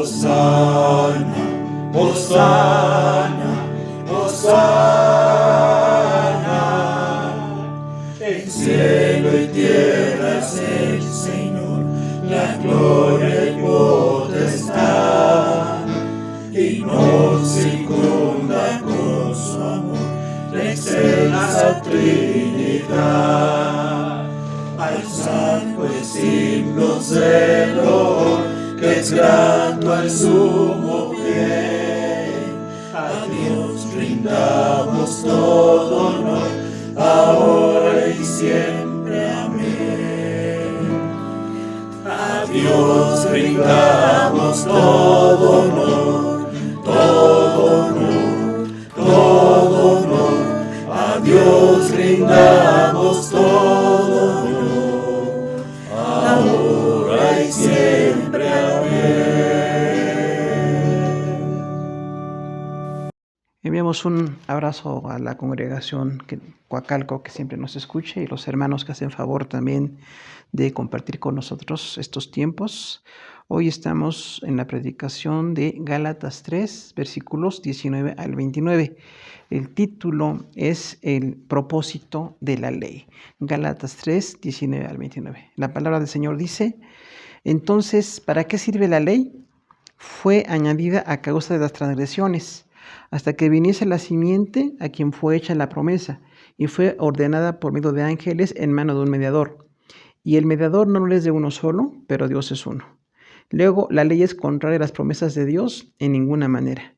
Hosana, Hosana, Hosana. En cielo y tierra es el Señor, la gloria y potestad, y nos circunda con su amor la excelsa Trinidad. Alzad pues himnos de loor, que es grato al sumo bien. A Dios rindamos todo honor, ahora y siempre. Amén. A Dios rindamos todo honor, todo honor, todo honor. A Dios rindamos todo honor, ahora y siempre. Enviamos un abrazo a la congregación Coacalco que siempre nos escucha y los hermanos que hacen favor también de compartir con nosotros estos tiempos. Hoy estamos en la predicación de Gálatas 3, versículos 19 al 29. El título es El propósito de la ley. Gálatas 3, 19 al 29. La palabra del Señor dice: entonces, ¿para qué sirve la ley? Fue añadida a causa de las transgresiones, hasta que viniese la simiente a quien fue hecha la promesa, y fue ordenada por medio de ángeles en mano de un mediador. Y el mediador no es de uno solo, pero Dios es uno. Luego, la ley es contraria a las promesas de Dios en ninguna manera,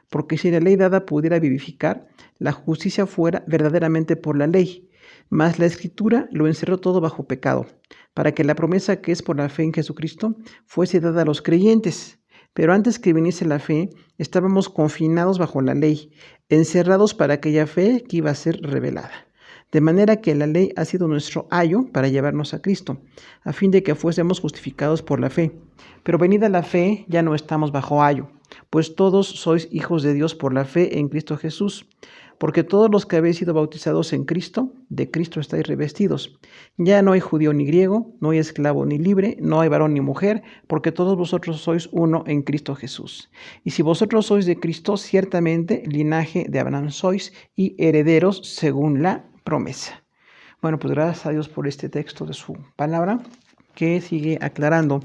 porque si la ley dada pudiera vivificar, la justicia fuera verdaderamente por la ley. Mas la Escritura lo encerró todo bajo pecado, para que la promesa que es por la fe en Jesucristo fuese dada a los creyentes. Pero antes que viniese la fe, estábamos confinados bajo la ley, encerrados para aquella fe que iba a ser revelada. De manera que la ley ha sido nuestro ayo para llevarnos a Cristo, a fin de que fuésemos justificados por la fe. Pero venida la fe, ya no estamos bajo ayo, pues todos sois hijos de Dios por la fe en Cristo Jesús. Porque todos los que habéis sido bautizados en Cristo, de Cristo estáis revestidos. Ya no hay judío ni griego, no hay esclavo ni libre, no hay varón ni mujer, porque todos vosotros sois uno en Cristo Jesús. Y si vosotros sois de Cristo, ciertamente linaje de Abraham sois y herederos según la promesa. Bueno, pues gracias a Dios por este texto de su palabra, que sigue aclarando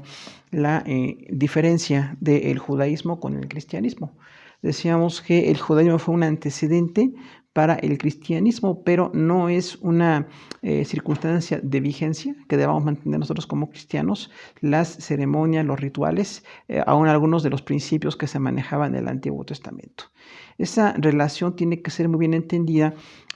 la diferencia del judaísmo con el cristianismo. Decíamos que el judaísmo fue un antecedente para el cristianismo, pero no es una circunstancia de vigencia que debamos mantener nosotros como cristianos. Las ceremonias, los rituales, aún algunos de los principios que se manejaban en el Antiguo Testamento. Esa relación tiene que ser muy bien entendida,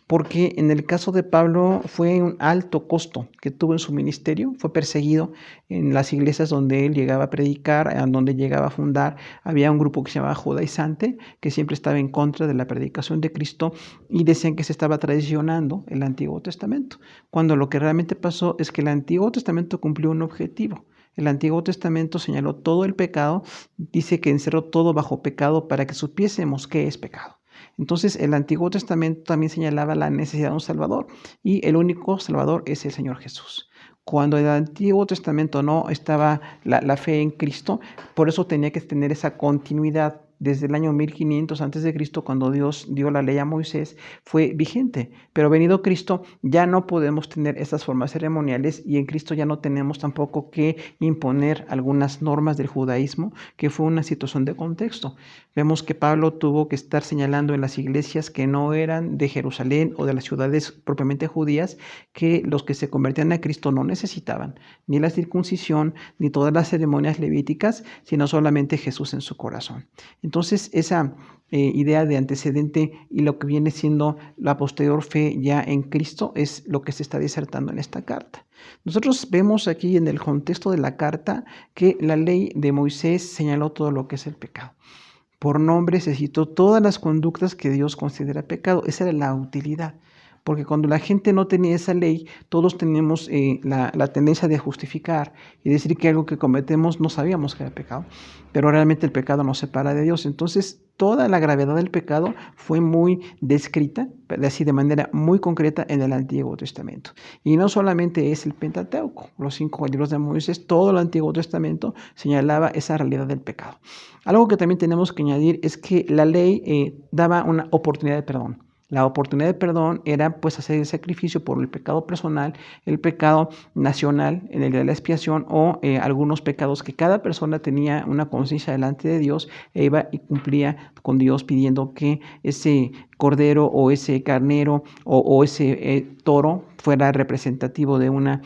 porque en el caso de Pablo fue un alto costo que tuvo en su ministerio. Fue perseguido en las iglesias donde él llegaba a predicar, en donde llegaba a fundar. Había un grupo que se llamaba Judaizante, que siempre estaba en contra de la predicación de Cristo y decían que se estaba traicionando el Antiguo Testamento, cuando lo que realmente pasó es que el Antiguo Testamento cumplió un objetivo. El Antiguo Testamento señaló todo el pecado, dice que encerró todo bajo pecado para que supiésemos qué es pecado. Entonces el Antiguo Testamento también señalaba la necesidad de un Salvador, y el único Salvador es el Señor Jesús. Cuando en el Antiguo Testamento no estaba la fe en Cristo, por eso tenía que tener esa continuidad. Desde el año 1500 a.C., cuando Dios dio la ley a Moisés, fue vigente. Pero venido Cristo, ya no podemos tener estas formas ceremoniales, y en Cristo ya no tenemos tampoco que imponer algunas normas del judaísmo, que fue una situación de contexto. Vemos que Pablo tuvo que estar señalando en las iglesias que no eran de Jerusalén o de las ciudades propiamente judías, que los que se convertían a Cristo no necesitaban ni la circuncisión ni todas las ceremonias levíticas, sino solamente Jesús en su corazón. Entonces, esa idea de antecedente y lo que viene siendo la posterior fe ya en Cristo es lo que se está disertando en esta carta. Nosotros vemos aquí en el contexto de la carta que la ley de Moisés señaló todo lo que es el pecado. Por nombre se citó todas las conductas que Dios considera pecado. Esa era la utilidad. Porque cuando la gente no tenía esa ley, todos teníamos la tendencia de justificar y decir que algo que cometemos no sabíamos que era pecado, pero realmente el pecado nos separa de Dios. Entonces, toda la gravedad del pecado fue muy descrita, así de manera muy concreta en el Antiguo Testamento. Y no solamente es el Pentateuco, los 5 libros de Moisés, todo el Antiguo Testamento señalaba esa realidad del pecado. Algo que también tenemos que añadir es que la ley daba una oportunidad de perdón. La oportunidad de perdón era pues hacer el sacrificio por el pecado personal, el pecado nacional en el de la expiación o algunos pecados que cada persona tenía una conciencia delante de Dios e iba y cumplía con Dios pidiendo que ese cordero o ese carnero o ese toro fuera representativo de una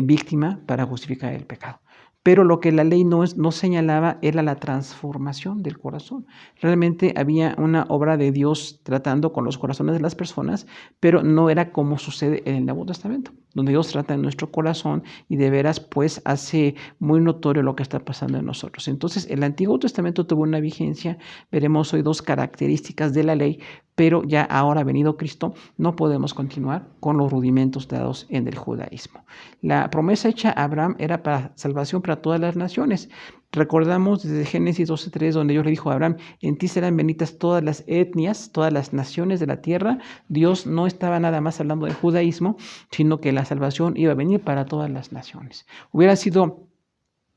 víctima para justificar el pecado. Pero lo que la ley no señalaba era la transformación del corazón. Realmente había una obra de Dios tratando con los corazones de las personas, pero no era como sucede en el Nuevo Testamento, donde Dios trata en nuestro corazón y de veras pues hace muy notorio lo que está pasando en nosotros. Entonces el Antiguo Testamento tuvo una vigencia, veremos hoy 2 características de la ley, pero ya ahora venido Cristo no podemos continuar con los rudimentos dados en el judaísmo. La promesa hecha a Abraham era para salvación para todas las naciones. Recordamos desde Génesis 12:3, donde Dios le dijo a Abraham, en ti serán benditas todas las etnias, todas las naciones de la tierra. Dios no estaba nada más hablando del judaísmo, sino que la salvación iba a venir para todas las naciones. Hubiera sido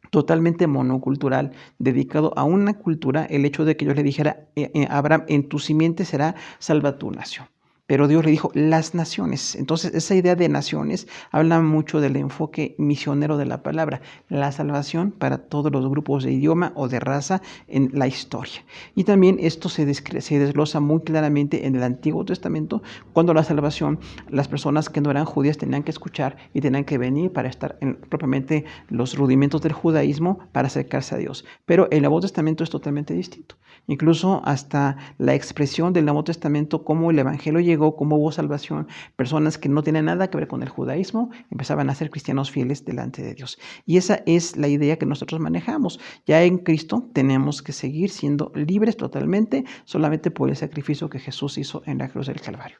totalmente monocultural, dedicado a una cultura, el hecho de que Dios le dijera a Abraham, en tu simiente será salva tu nación. Pero Dios le dijo, las naciones. Entonces, esa idea de naciones habla mucho del enfoque misionero de la palabra, la salvación para todos los grupos de idioma o de raza en la historia. Y también esto se desglosa muy claramente en el Antiguo Testamento, cuando la salvación, las personas que no eran judías tenían que escuchar y tenían que venir para estar en propiamente los rudimentos del judaísmo para acercarse a Dios. Pero el Nuevo Testamento es totalmente distinto. Incluso hasta la expresión del Nuevo Testamento, cómo el Evangelio llegó, cómo hubo salvación, personas que no tienen nada que ver con el judaísmo empezaban a ser cristianos fieles delante de Dios. Y esa es la idea que nosotros manejamos. Ya en Cristo tenemos que seguir siendo libres totalmente, solamente por el sacrificio que Jesús hizo en la cruz del Calvario.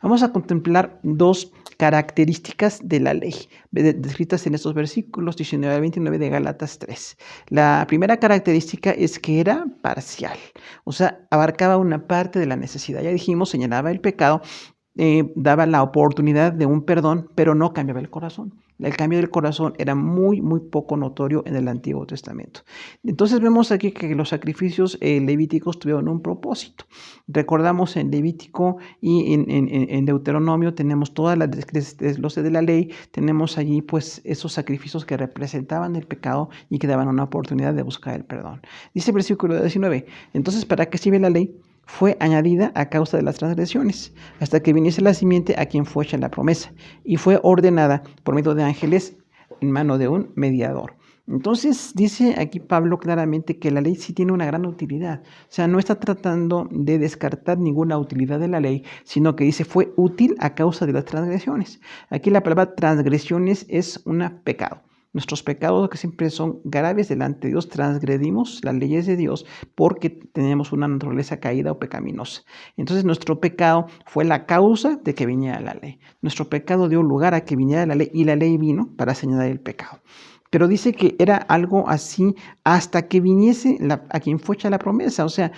Vamos a contemplar 2 características de la ley, descritas en estos versículos 19 al 29 de Gálatas 3. La primera característica es que era parcial, o sea, abarcaba una parte de la necesidad. Ya dijimos, señalaba el pecado, daba la oportunidad de un perdón, pero no cambiaba el corazón. El cambio del corazón era muy, muy poco notorio en el Antiguo Testamento. Entonces vemos aquí que los sacrificios levíticos tuvieron un propósito. Recordamos en Levítico y en Deuteronomio tenemos todas las desglose de la ley, tenemos allí pues esos sacrificios que representaban el pecado y que daban una oportunidad de buscar el perdón. Dice el versículo 19, entonces ¿para qué sirve la ley? Fue añadida a causa de las transgresiones, hasta que viniese la simiente a quien fue hecha la promesa, y fue ordenada por medio de ángeles en mano de un mediador. Entonces dice aquí Pablo claramente que la ley sí tiene una gran utilidad, o sea, no está tratando de descartar ninguna utilidad de la ley, sino que dice fue útil a causa de las transgresiones. Aquí la palabra transgresiones es un pecado. Nuestros pecados, que siempre son graves delante de Dios, transgredimos las leyes de Dios porque tenemos una naturaleza caída o pecaminosa. Entonces nuestro pecado fue la causa de que viniera la ley. Nuestro pecado dio lugar a que viniera la ley y la ley vino para señalar el pecado. Pero dice que era algo así hasta que viniese a quien fue hecha la promesa. O sea,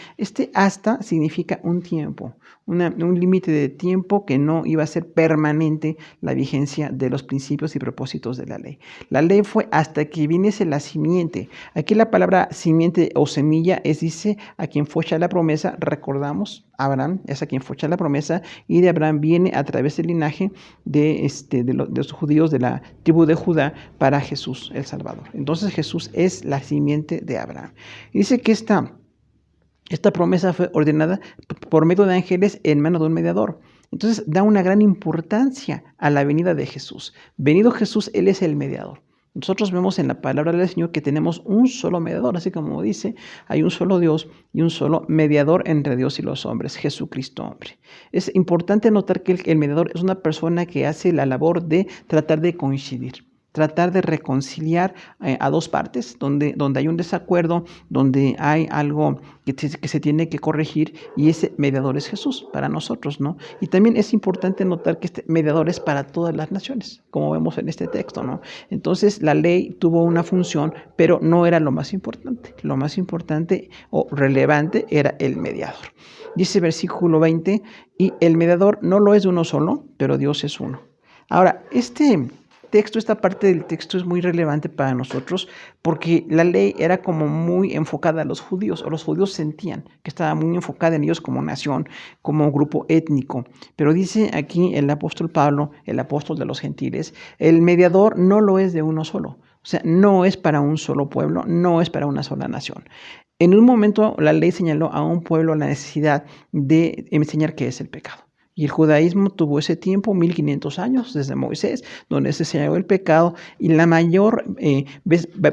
hasta significa un tiempo, un límite de tiempo que no iba a ser permanente la vigencia de los principios y propósitos de la ley. La ley fue hasta que viniese la simiente. Aquí la palabra simiente o semilla dice a quien fue hecha la promesa. Recordamos, Abraham es a quien fue hecha la promesa y de Abraham viene a través del linaje de los judíos de la tribu de Judá para Jesús el Salvador. Entonces Jesús es la simiente de Abraham. Y dice que esta promesa fue ordenada por medio de ángeles en mano de un mediador. Entonces da una gran importancia a la venida de Jesús. Venido Jesús, Él es el mediador. Nosotros vemos en la palabra del Señor que tenemos un solo mediador, así como dice, hay un solo Dios y un solo mediador entre Dios y los hombres, Jesucristo hombre. Es importante notar que el mediador es una persona que hace la labor de tratar de coincidir. tratar de reconciliar a dos partes, donde hay un desacuerdo, donde hay algo que se tiene que corregir, y ese mediador es Jesús para nosotros, ¿no? Y también es importante notar que este mediador es para todas las naciones, como vemos en este texto, ¿no? Entonces la ley tuvo una función, pero no era lo más importante. Lo más importante o relevante era el mediador. Dice versículo 20, y el mediador no lo es de uno solo, pero Dios es uno. Ahora, esta parte del texto es muy relevante para nosotros porque la ley era como muy enfocada a los judíos, o los judíos sentían que estaba muy enfocada en ellos como nación, como grupo étnico. Pero dice aquí el apóstol Pablo, el apóstol de los gentiles, el mediador no lo es de uno solo. O sea, no es para un solo pueblo, no es para una sola nación. En un momento la ley señaló a un pueblo la necesidad de enseñar qué es el pecado. Y el judaísmo tuvo ese tiempo, 1500 años, desde Moisés, donde se señaló el pecado, y la mayor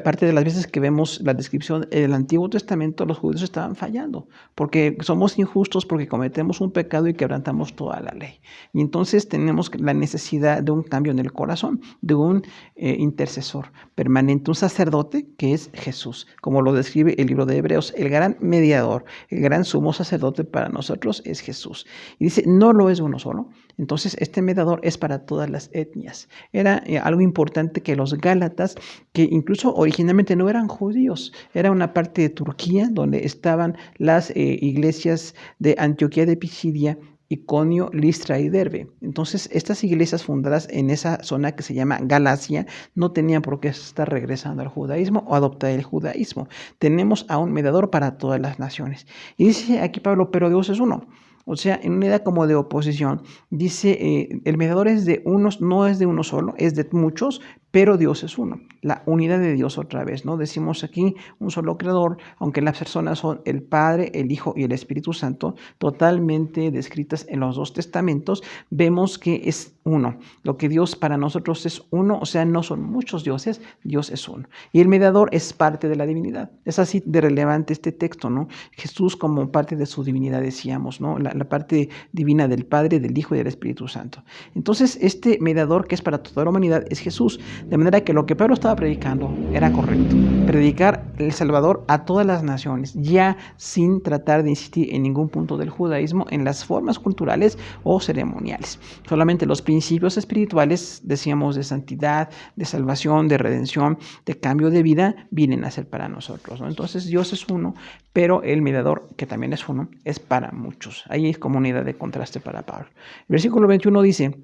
parte de las veces que vemos la descripción del Antiguo Testamento, los judíos estaban fallando, porque somos injustos, porque cometemos un pecado y quebrantamos toda la ley. Y entonces tenemos la necesidad de un cambio en el corazón, de un intercesor permanente, un sacerdote que es Jesús, como lo describe el libro de Hebreos. El gran mediador, el gran sumo sacerdote para nosotros es Jesús. Y dice, no lo es uno solo. Entonces este mediador es para todas las etnias. Era algo importante que los gálatas, que incluso originalmente no eran judíos, era una parte de Turquía donde estaban las iglesias de Antioquía de Pisidia, Iconio, Listra y Derbe. Entonces, estas iglesias fundadas en esa zona que se llama Galacia no tenían por qué estar regresando al judaísmo o adoptar el judaísmo. Tenemos a un mediador para todas las naciones. Y dice aquí Pablo, pero Dios es uno. O sea, en una idea como de oposición, dice, el mediador es de unos, no es de uno solo, es de muchos, pero Dios es uno. La unidad de Dios otra vez, ¿no? Decimos aquí un solo creador, aunque las personas son el Padre, el Hijo y el Espíritu Santo, totalmente descritas en los dos testamentos, vemos que es uno. Lo que Dios para nosotros es uno, o sea, no son muchos dioses, Dios es uno. Y el mediador es parte de la divinidad. Es así de relevante este texto, ¿no? Jesús como parte de su divinidad, decíamos, ¿no? La parte divina del Padre, del Hijo y del Espíritu Santo. Entonces, este mediador que es para toda la humanidad es Jesús. De manera que lo que Pablo estaba predicando era correcto. Predicar el Salvador a todas las naciones, ya sin tratar de insistir en ningún punto del judaísmo, en las formas culturales o ceremoniales. Solamente los principios espirituales, decíamos, de santidad, de salvación, de redención, de cambio de vida, vienen a ser para nosotros, ¿no? Entonces Dios es uno, pero el mediador, que también es uno, es para muchos. Ahí es como unidad de contraste para Pablo. El versículo 21 dice,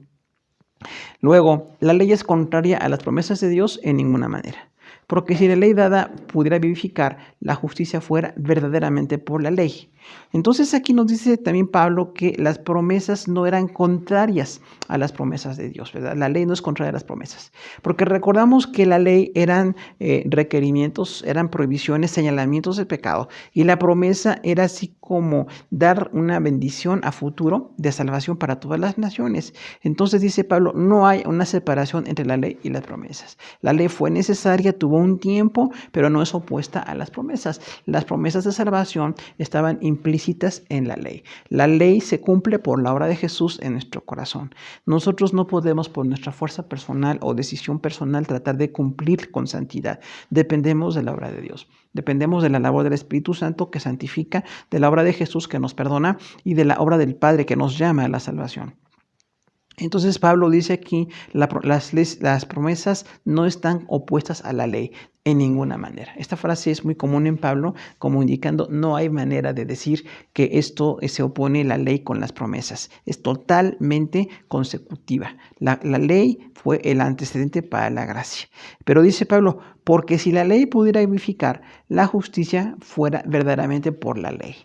luego, la ley es contraria a las promesas de Dios en ninguna manera. Porque si la ley dada pudiera vivificar, la justicia fuera verdaderamente por la ley. Entonces aquí nos dice también Pablo que las promesas no eran contrarias a las promesas de Dios, ¿verdad? La ley no es contraria a las promesas. Porque recordamos que la ley eran requerimientos, eran prohibiciones, señalamientos de pecado. Y la promesa era así como dar una bendición a futuro de salvación para todas las naciones. Entonces dice Pablo, no hay una separación entre la ley y las promesas. La ley fue necesaria, tuvo un tiempo, pero no es opuesta a las promesas. Las promesas de salvación estaban implícitas en la ley. La ley se cumple por la obra de Jesús en nuestro corazón. Nosotros no podemos por nuestra fuerza personal o decisión personal tratar de cumplir con santidad. Dependemos de la obra de Dios. Dependemos de la labor del Espíritu Santo que santifica, de la obra de Jesús que nos perdona y de la obra del Padre que nos llama a la salvación. Entonces Pablo dice aquí, las promesas no están opuestas a la ley en ninguna manera. Esta frase es muy común en Pablo, como indicando no hay manera de decir que esto se opone la ley con las promesas. Es totalmente consecutiva. La ley fue el antecedente para la gracia. Pero dice Pablo, porque si la ley pudiera vivificar, la justicia fuera verdaderamente por la ley.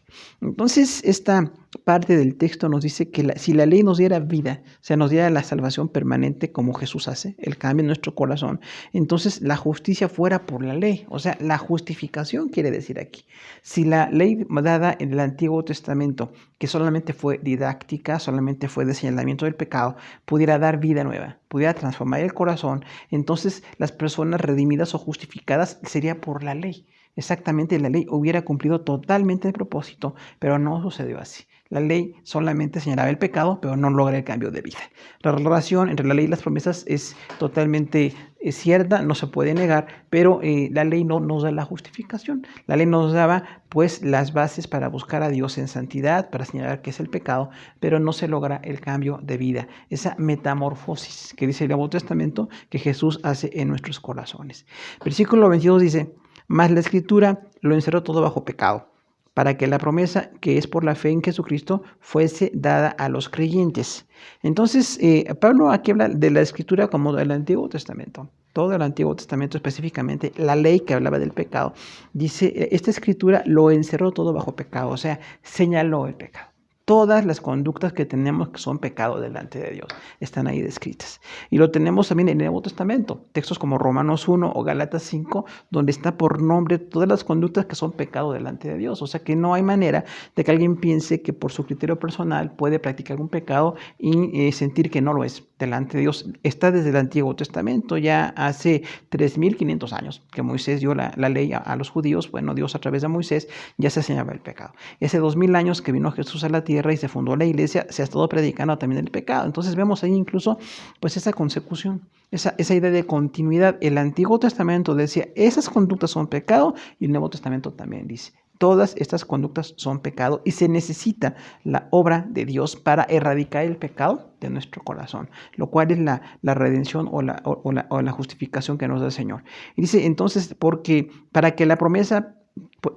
Entonces, esta parte del texto nos dice que si la ley nos diera vida, o sea, nos diera la salvación permanente como Jesús hace, el cambio en nuestro corazón, entonces la justicia fuera por la ley, o sea, la justificación quiere decir aquí. Si la ley dada en el Antiguo Testamento, que solamente fue didáctica, solamente fue de señalamiento del pecado, pudiera dar vida nueva, pudiera transformar el corazón, entonces las personas redimidas o justificadas sería por la ley. Exactamente, la ley hubiera cumplido totalmente el propósito, pero no sucedió así. La ley solamente señalaba el pecado, pero no logra el cambio de vida. La relación entre la ley y las promesas es totalmente cierta, no se puede negar, pero la ley no nos da la justificación. La ley nos daba pues las bases para buscar a Dios en santidad, para señalar qué es el pecado, pero no se logra el cambio de vida, esa metamorfosis que dice el Nuevo Testamento que Jesús hace en nuestros corazones. Versículo 22 dice: mas la Escritura lo encerró todo bajo pecado, para que la promesa que es por la fe en Jesucristo fuese dada a los creyentes. Entonces, Pablo aquí habla de la Escritura como del Antiguo Testamento. Todo el Antiguo Testamento, específicamente la ley que hablaba del pecado, dice, esta Escritura lo encerró todo bajo pecado, o sea, señaló el pecado. Todas las conductas que tenemos que son pecado delante de Dios están ahí descritas. Y lo tenemos también en el Nuevo Testamento, textos como Romanos 1 o Gálatas 5, donde está por nombre todas las conductas que son pecado delante de Dios. O sea que no hay manera de que alguien piense que por su criterio personal puede practicar un pecado y sentir que no lo es delante de Dios. Está desde el Antiguo Testamento, ya hace 3.500 años que Moisés dio la ley a los judíos. Bueno, Dios a través de Moisés ya se señalaba el pecado. Y hace 2.000 años que vino Jesús a la tierra y se fundó la iglesia, se ha estado predicando también el pecado. Entonces vemos ahí incluso pues esa consecución, esa idea de continuidad. El Antiguo Testamento decía, esas conductas son pecado, y el Nuevo Testamento también dice, todas estas conductas son pecado y se necesita la obra de Dios para erradicar el pecado de nuestro corazón, lo cual es la redención o la justificación que nos da el Señor. Y dice entonces, porque para que la promesa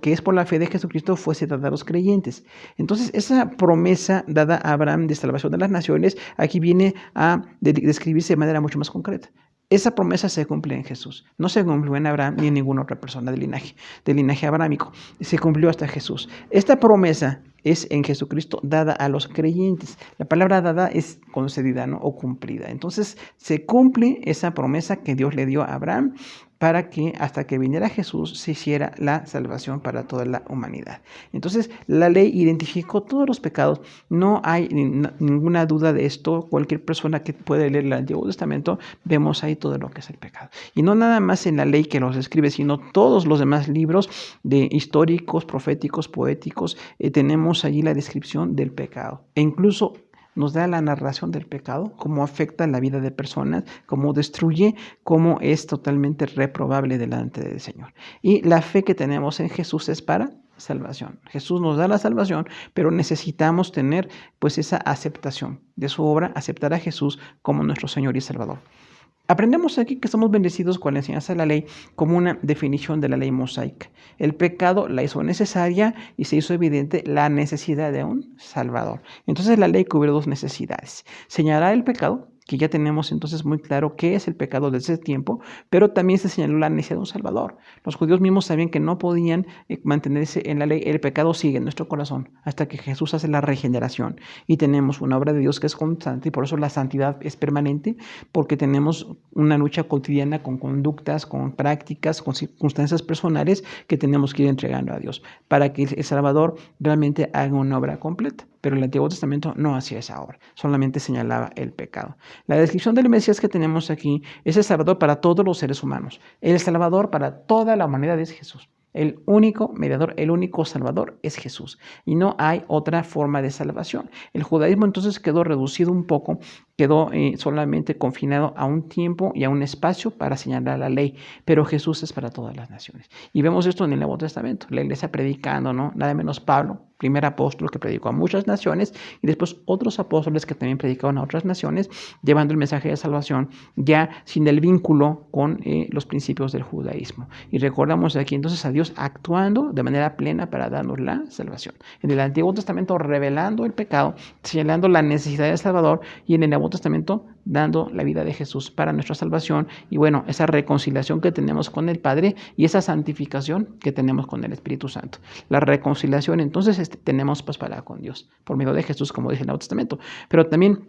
que es por la fe de Jesucristo fuese dada a los creyentes. Entonces, esa promesa dada a Abraham de salvación de las naciones, aquí viene a describirse de manera mucho más concreta. Esa promesa se cumple en Jesús. No se cumplió en Abraham ni en ninguna otra persona del linaje abrámico. Se cumplió hasta Jesús. Esta promesa es en Jesucristo dada a los creyentes. La palabra dada es concedida, ¿no? O cumplida. Entonces, se cumple esa promesa que Dios le dio a Abraham para que hasta que viniera Jesús se hiciera la salvación para toda la humanidad. Entonces, la ley identificó todos los pecados. No hay ninguna duda de esto. Cualquier persona que puede leer el Antiguo Testamento, vemos ahí todo lo que es el pecado. Y no nada más en la ley que los describe, sino todos los demás libros de históricos, proféticos, poéticos, tenemos allí la descripción del pecado. E incluso nos da la narración del pecado, cómo afecta la vida de personas, cómo destruye, cómo es totalmente reprobable delante del Señor. Y la fe que tenemos en Jesús es para salvación. Jesús nos da la salvación, pero necesitamos tener pues esa aceptación de su obra, aceptar a Jesús como nuestro Señor y Salvador. Aprendemos aquí que somos bendecidos con la enseñanza de la ley como una definición de la ley mosaica. El pecado la hizo necesaria y se hizo evidente la necesidad de un Salvador. Entonces la ley cubre dos necesidades: señalar el pecado, que ya tenemos entonces muy claro qué es el pecado desde ese tiempo, pero también se señaló la necesidad de un Salvador. Los judíos mismos sabían que no podían mantenerse en la ley. El pecado sigue en nuestro corazón hasta que Jesús hace la regeneración y tenemos una obra de Dios que es constante, y por eso la santidad es permanente, porque tenemos una lucha cotidiana con conductas, con prácticas, con circunstancias personales que tenemos que ir entregando a Dios para que el Salvador realmente haga una obra completa. Pero el Antiguo Testamento no hacía esa obra, solamente señalaba el pecado. La descripción del Mesías que tenemos aquí es el Salvador para todos los seres humanos. El Salvador para toda la humanidad es Jesús. El único mediador, el único salvador es Jesús. Y no hay otra forma de salvación. El judaísmo entonces quedó reducido un poco, quedó solamente confinado a un tiempo y a un espacio para señalar la ley. Pero Jesús es para todas las naciones. Y vemos esto en el Nuevo Testamento. La iglesia predicando, ¿no? Nada menos Pablo, primer apóstol que predicó a muchas naciones, y después otros apóstoles que también predicaban a otras naciones, llevando el mensaje de salvación ya sin el vínculo con los principios del judaísmo. Y recordamos aquí entonces a Dios actuando de manera plena para darnos la salvación. En el Antiguo Testamento revelando el pecado, señalando la necesidad del Salvador, y en el Nuevo Testamento dando la vida de Jesús para nuestra salvación, y bueno, esa reconciliación que tenemos con el Padre y esa santificación que tenemos con el Espíritu Santo. La reconciliación entonces tenemos pues para con Dios por medio de Jesús, como dice el Nuevo Testamento, pero también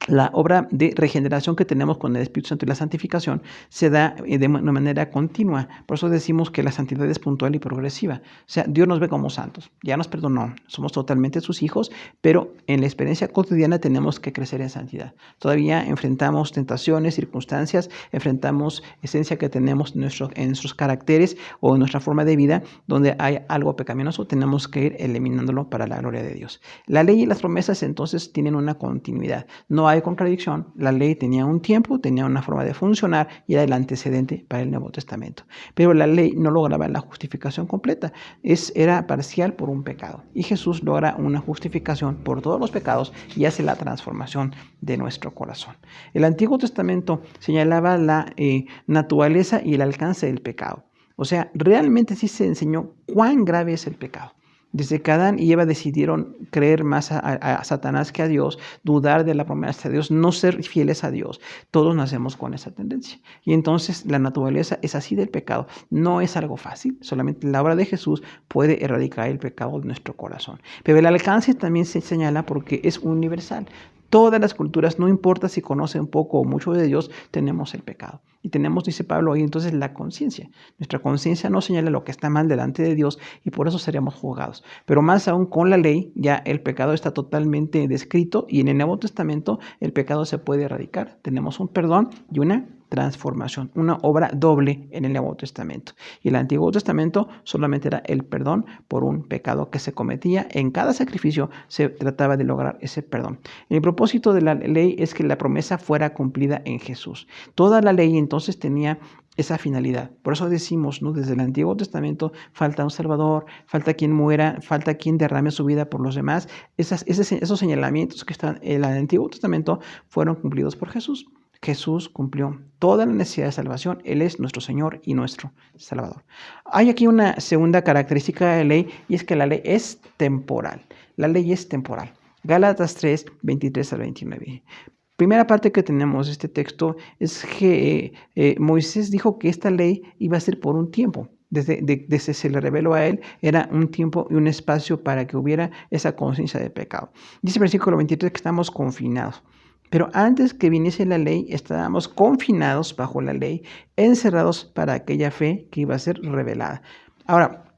la obra de regeneración que tenemos con el Espíritu Santo y la santificación se da de una manera continua. Por eso decimos que la santidad es puntual y progresiva. O sea, Dios nos ve como santos. Ya nos perdonó. Somos totalmente sus hijos, pero en la experiencia cotidiana tenemos que crecer en santidad. Todavía enfrentamos tentaciones, circunstancias, enfrentamos esencia que tenemos en nuestros caracteres o en nuestra forma de vida, donde hay algo pecaminoso, tenemos que ir eliminándolo para la gloria de Dios. La ley y las promesas entonces tienen una continuidad. No hay contradicción. La ley tenía un tiempo, tenía una forma de funcionar y era el antecedente para el Nuevo Testamento. Pero la ley no lograba la justificación completa. Era parcial por un pecado. Y Jesús logra una justificación por todos los pecados y hace la transformación de nuestro corazón. El Antiguo Testamento señalaba la naturaleza y el alcance del pecado. O sea, realmente sí se enseñó cuán grave es el pecado. Desde que Adán y Eva decidieron creer más a Satanás que a Dios, dudar de la promesa de Dios, no ser fieles a Dios, todos nacemos con esa tendencia. Y entonces la naturaleza es así del pecado. No es algo fácil, solamente la obra de Jesús puede erradicar el pecado de nuestro corazón. Pero el alcance también se señala porque es universal. Todas las culturas, no importa si conocen poco o mucho de Dios, tenemos el pecado. Y tenemos, dice Pablo, ahí entonces la conciencia. Nuestra conciencia no señala lo que está mal delante de Dios y por eso seremos juzgados. Pero más aún con la ley, ya el pecado está totalmente descrito y en el Nuevo Testamento el pecado se puede erradicar. Tenemos un perdón y una transformación, una obra doble en el Nuevo Testamento. Y el Antiguo Testamento solamente era el perdón por un pecado que se cometía. En cada sacrificio se trataba de lograr ese perdón. El propósito de la ley es que la promesa fuera cumplida en Jesús. Toda la ley entonces tenía esa finalidad. Por eso decimos, ¿no? Desde el Antiguo Testamento falta un Salvador, falta quien muera, falta quien derrame su vida por los demás. Esos señalamientos que están en el Antiguo Testamento fueron cumplidos por Jesús. Jesús cumplió toda la necesidad de salvación. Él es nuestro Señor y nuestro Salvador. Hay aquí una segunda característica de la ley y es que la ley es temporal. La ley es temporal. Gálatas 3, 23 al 29. Primera parte que tenemos de este texto es que Moisés dijo que esta ley iba a ser por un tiempo. Desde se le reveló a él, era un tiempo y un espacio para que hubiera esa conciencia de pecado. Dice el versículo 23 que estamos confinados. Pero antes que viniese la ley, estábamos confinados bajo la ley, encerrados para aquella fe que iba a ser revelada. Ahora,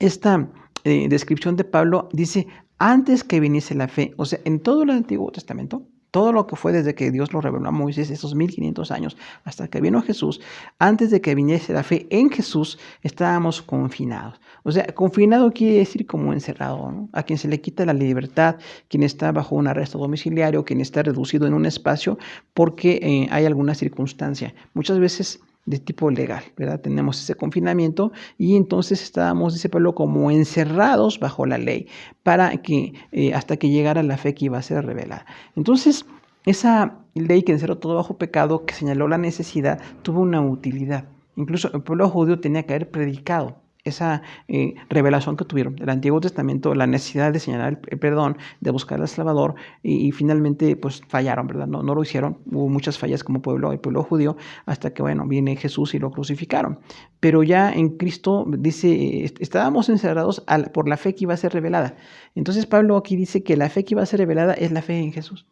esta descripción de Pablo dice, antes que viniese la fe, o sea, en todo el Antiguo Testamento, todo lo que fue desde que Dios lo reveló a Moisés, esos 1500 años, hasta que vino Jesús, antes de que viniese la fe en Jesús, estábamos confinados. O sea, confinado quiere decir como encerrado, ¿no? A quien se le quita la libertad, quien está bajo un arresto domiciliario, quien está reducido en un espacio porque hay alguna circunstancia. Muchas veces de tipo legal, ¿verdad? Tenemos ese confinamiento y entonces estábamos, dice Pablo, como encerrados bajo la ley para que hasta que llegara la fe que iba a ser revelada. Entonces, esa ley que encerró todo bajo pecado, que señaló la necesidad, tuvo una utilidad. Incluso el pueblo judío tenía que haber predicado esa revelación que tuvieron del Antiguo Testamento, la necesidad de señalar el perdón, de buscar al Salvador y finalmente pues fallaron, ¿verdad? No lo hicieron, hubo muchas fallas como el pueblo judío, hasta que bueno, viene Jesús y lo crucificaron. Pero ya en Cristo dice, estábamos encerrados por la fe que iba a ser revelada. Entonces Pablo aquí dice que la fe que iba a ser revelada es la fe en Jesús.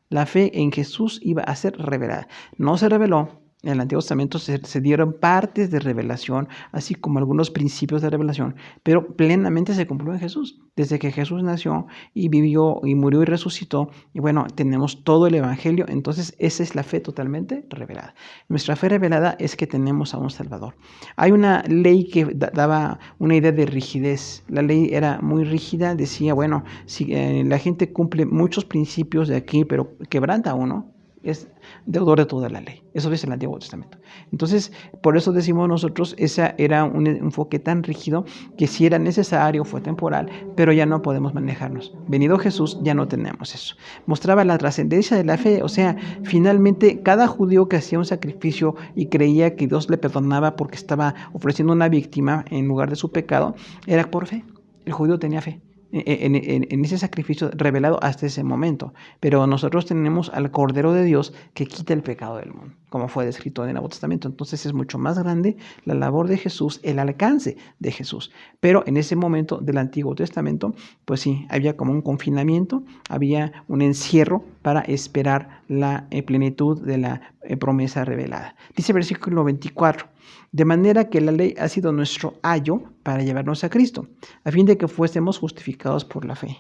La fe en Jesús iba a ser revelada. No se reveló. En el Antiguo Testamento se dieron partes de revelación, así como algunos principios de revelación, pero plenamente se cumplió en Jesús. Desde que Jesús nació y vivió y murió y resucitó, y bueno, tenemos todo el Evangelio, entonces esa es la fe totalmente revelada. Nuestra fe revelada es que tenemos a un Salvador. Hay una ley que daba una idea de rigidez. La ley era muy rígida, decía, bueno, si la gente cumple muchos principios de aquí, pero quebranta uno, es deudor de toda la ley. Eso dice el Antiguo Testamento. Entonces, por eso decimos nosotros, ese era un enfoque tan rígido que si era necesario, fue temporal, pero ya no podemos manejarnos. Venido Jesús, ya no tenemos eso. Mostraba la trascendencia de la fe, o sea, finalmente cada judío que hacía un sacrificio y creía que Dios le perdonaba porque estaba ofreciendo una víctima en lugar de su pecado, era por fe. El judío tenía fe. en ese sacrificio revelado hasta ese momento. Pero nosotros tenemos al Cordero de Dios que quita el pecado del mundo, como fue descrito en el Nuevo Testamento. Entonces es mucho más grande la labor de Jesús, el alcance de Jesús. Pero en ese momento del Antiguo Testamento, pues sí, había como un confinamiento, había un encierro para esperar la plenitud de la promesa revelada. Dice el versículo 24, de manera que la ley ha sido nuestro ayo para llevarnos a Cristo, a fin de que fuésemos justificados por la fe.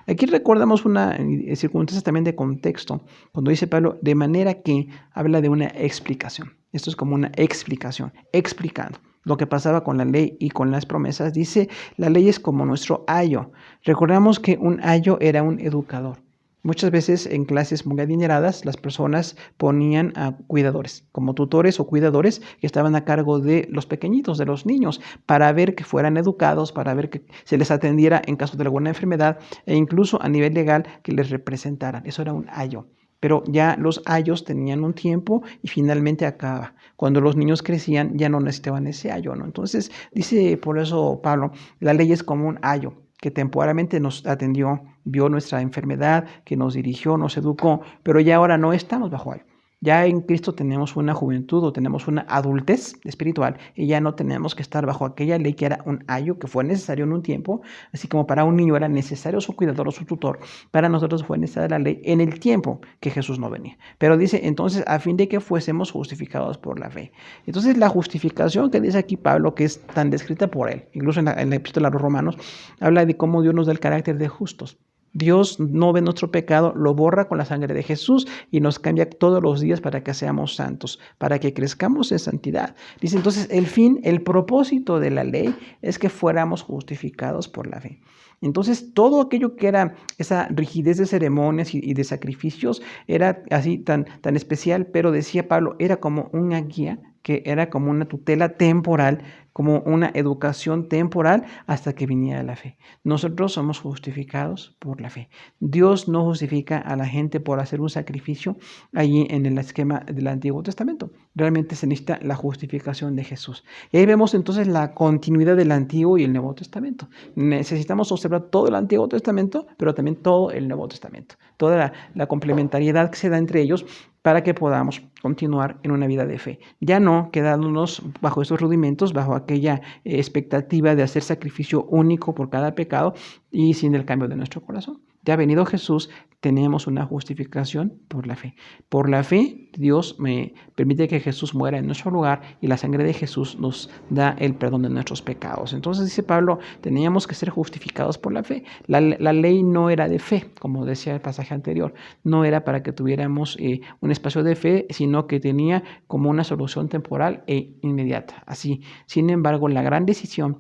Aquí recordamos una circunstancia también de contexto, cuando dice Pablo, de manera que habla de una explicación. Esto es como una explicación, explicando lo que pasaba con la ley y con las promesas. Dice, la ley es como nuestro ayo. Recordamos que un ayo era un educador. Muchas veces en clases muy adineradas las personas ponían a cuidadores, como tutores o cuidadores que estaban a cargo de los pequeñitos, de los niños, para ver que fueran educados, para ver que se les atendiera en caso de alguna enfermedad e incluso a nivel legal que les representaran. Eso era un ayo. Pero ya los ayos tenían un tiempo y finalmente acaba. Cuando los niños crecían ya no necesitaban ese ayo, ¿no? Entonces dice por eso Pablo, la ley es como un ayo que temporalmente nos atendió, vio nuestra enfermedad, que nos dirigió, nos educó, pero ya ahora no estamos bajo ayo. Ya en Cristo tenemos una juventud o tenemos una adultez espiritual y ya no tenemos que estar bajo aquella ley que era un ayo, que fue necesario en un tiempo, así como para un niño era necesario su cuidador o su tutor, para nosotros fue necesaria la ley en el tiempo que Jesús no venía. Pero dice entonces a fin de que fuésemos justificados por la fe. Entonces la justificación que dice aquí Pablo, que es tan descrita por él, incluso en la epístola a los Romanos, habla de cómo Dios nos da el carácter de justos. Dios no ve nuestro pecado, lo borra con la sangre de Jesús y nos cambia todos los días para que seamos santos, para que crezcamos en santidad. Dice entonces, el propósito de la ley es que fuéramos justificados por la fe. Entonces, todo aquello que era esa rigidez de ceremonias y de sacrificios era así tan especial, pero decía Pablo, era como una guía, que era como una tutela temporal, como una educación temporal hasta que viniera la fe. Nosotros somos justificados por la fe. Dios no justifica a la gente por hacer un sacrificio allí en el esquema del Antiguo Testamento. Realmente se necesita la justificación de Jesús. Y ahí vemos entonces la continuidad del Antiguo y el Nuevo Testamento. Necesitamos observar todo el Antiguo Testamento, pero también todo el Nuevo Testamento. Toda la complementariedad que se da entre ellos para que podamos continuar en una vida de fe. Ya no quedándonos bajo esos rudimentos, bajo aquella expectativa de hacer sacrificio único por cada pecado y sin el cambio de nuestro corazón. Ya ha venido Jesús, tenemos una justificación por la fe. Por la fe, Dios me permite que Jesús muera en nuestro lugar y la sangre de Jesús nos da el perdón de nuestros pecados. Entonces dice Pablo, teníamos que ser justificados por la fe. La ley no era de fe, como decía el pasaje anterior. No era para que tuviéramos un espacio de fe, sino que tenía como una solución temporal e inmediata. Así, sin embargo, la gran decisión,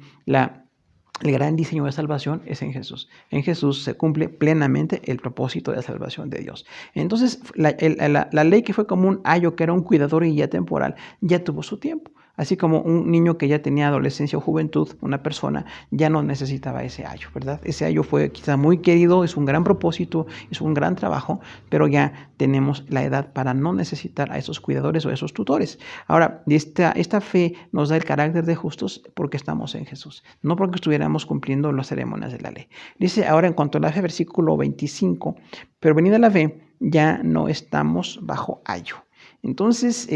el gran diseño de salvación es en Jesús. En Jesús se cumple plenamente el propósito de la salvación de Dios. Entonces, la ley que fue como un ayo, que era un cuidador y guía temporal, ya tuvo su tiempo. Así como un niño que ya tenía adolescencia o juventud, una persona, ya no necesitaba ese ayo, ¿verdad? Ese ayo fue quizá muy querido, es un gran propósito, es un gran trabajo, pero ya tenemos la edad para no necesitar a esos cuidadores o a esos tutores. Ahora, esta fe nos da el carácter de justos porque estamos en Jesús, no porque estuviéramos cumpliendo las ceremonias de la ley. Dice ahora en cuanto a la fe, versículo 25, pero venida la fe, ya no estamos bajo ayo. Entonces,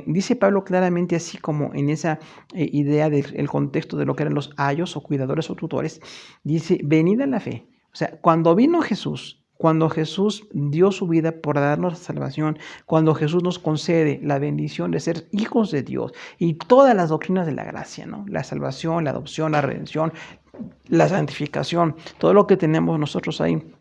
dice Pablo claramente así como en esa idea del contexto de lo que eran los ayos o cuidadores o tutores, dice, venida la fe. O sea, cuando vino Jesús, cuando Jesús dio su vida por darnos la salvación, cuando Jesús nos concede la bendición de ser hijos de Dios y todas las doctrinas de la gracia, ¿no? La salvación, la adopción, la redención, la santificación, todo lo que tenemos nosotros ahí,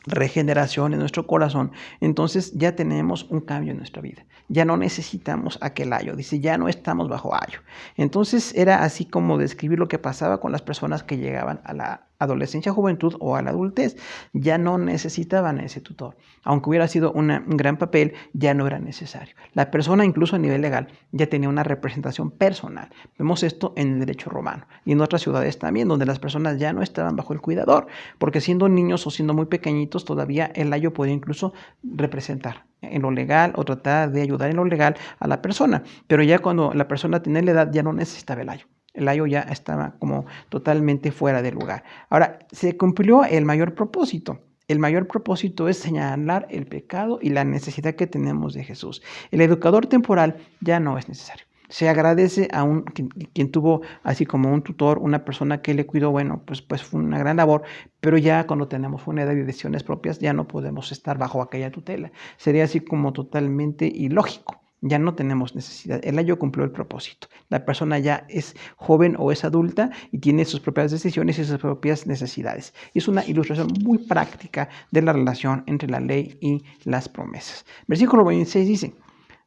regeneración en nuestro corazón, entonces ya tenemos un cambio en nuestra vida. Ya no necesitamos aquel ayo, dice, ya no estamos bajo ayo. Entonces era así como describir lo que pasaba con las personas que llegaban a la adolescencia, juventud o a la adultez. Ya no necesitaban ese tutor. Aunque hubiera sido un gran papel, ya no era necesario. La persona, incluso a nivel legal, ya tenía una representación personal. Vemos esto en el derecho romano y en otras ciudades también, donde las personas ya no estaban bajo el cuidador, porque siendo niños o siendo muy pequeñitos, todavía el ayo podía incluso representar en lo legal o tratar de ayudar en lo legal a la persona. Pero ya cuando la persona tenía la edad, ya no necesitaba el ayo. El ayo ya estaba como totalmente fuera de lugar. Ahora, se cumplió el mayor propósito. El mayor propósito es señalar el pecado y la necesidad que tenemos de Jesús. El educador temporal ya no es necesario. Se agradece a quien tuvo así como un tutor, una persona que le cuidó, bueno, pues fue una gran labor, pero ya cuando tenemos una edad y decisiones propias ya no podemos estar bajo aquella tutela. Sería así como totalmente ilógico. Ya no tenemos necesidad. El ayo cumplió el propósito. La persona ya es joven o es adulta y tiene sus propias decisiones y sus propias necesidades. Y es una ilustración muy práctica de la relación entre la ley y las promesas. Versículo 26 dice,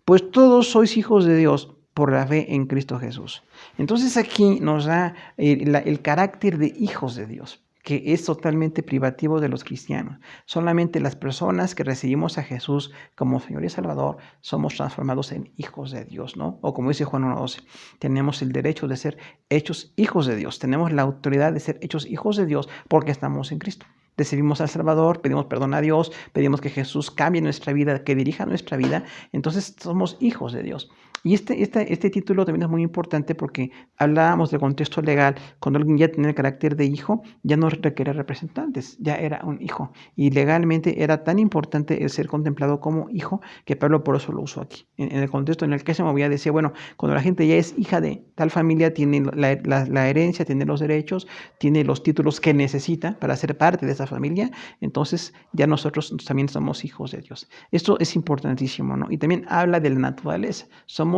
pues todos sois hijos de Dios por la fe en Cristo Jesús. Entonces aquí nos da el carácter de hijos de Dios, que es totalmente privativo de los cristianos. Solamente las personas que recibimos a Jesús como Señor y Salvador somos transformados en hijos de Dios, ¿no? O como dice Juan 1:12, tenemos el derecho de ser hechos hijos de Dios. Tenemos la autoridad de ser hechos hijos de Dios porque estamos en Cristo. Recibimos al Salvador, pedimos perdón a Dios, pedimos que Jesús cambie nuestra vida, que dirija nuestra vida. Entonces somos hijos de Dios. Y este título también es muy importante porque hablábamos del contexto legal. Cuando alguien ya tiene el carácter de hijo, ya no requiere representantes, ya era un hijo. Y legalmente era tan importante el ser contemplado como hijo que Pablo por eso lo usó aquí. En el contexto en el que se movía decía, bueno, cuando la gente ya es hija de tal familia, tiene la herencia, tiene los derechos, tiene los títulos que necesita para ser parte de esa familia, entonces ya nosotros también somos hijos de Dios. Esto es importantísimo, ¿no? Y también habla de la naturaleza. Somos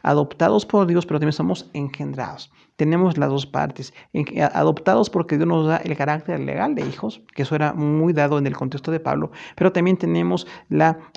adoptados por Dios, pero también somos engendrados. Tenemos las dos partes. Adoptados porque Dios nos da el carácter legal de hijos, que eso era muy dado en el contexto de Pablo, pero también tenemos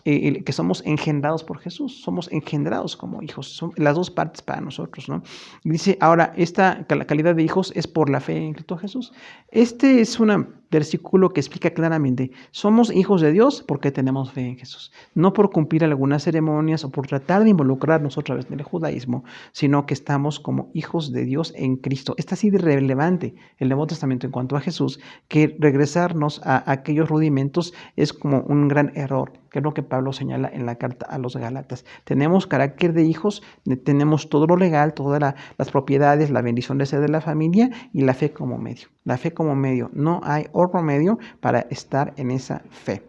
que somos engendrados por Jesús, somos engendrados como hijos. Son las dos partes para nosotros, ¿no? Y dice, ahora, esta calidad de hijos es por la fe en Cristo Jesús. Este es un versículo que explica claramente, somos hijos de Dios porque tenemos fe en Jesús, no por cumplir algunas ceremonias o por tratar de involucrarnos otra vez en el judaísmo, sino que estamos como hijos de Dios en Cristo. Es así de relevante el Nuevo Testamento en cuanto a Jesús, que regresarnos a aquellos rudimentos es como un gran error, que es lo que Pablo señala en la carta a los Gálatas. Tenemos carácter de hijos, tenemos todo lo legal, todas las propiedades, la bendición de ser de la familia y la fe como medio. La fe como medio, no hay otro medio para estar en esa fe.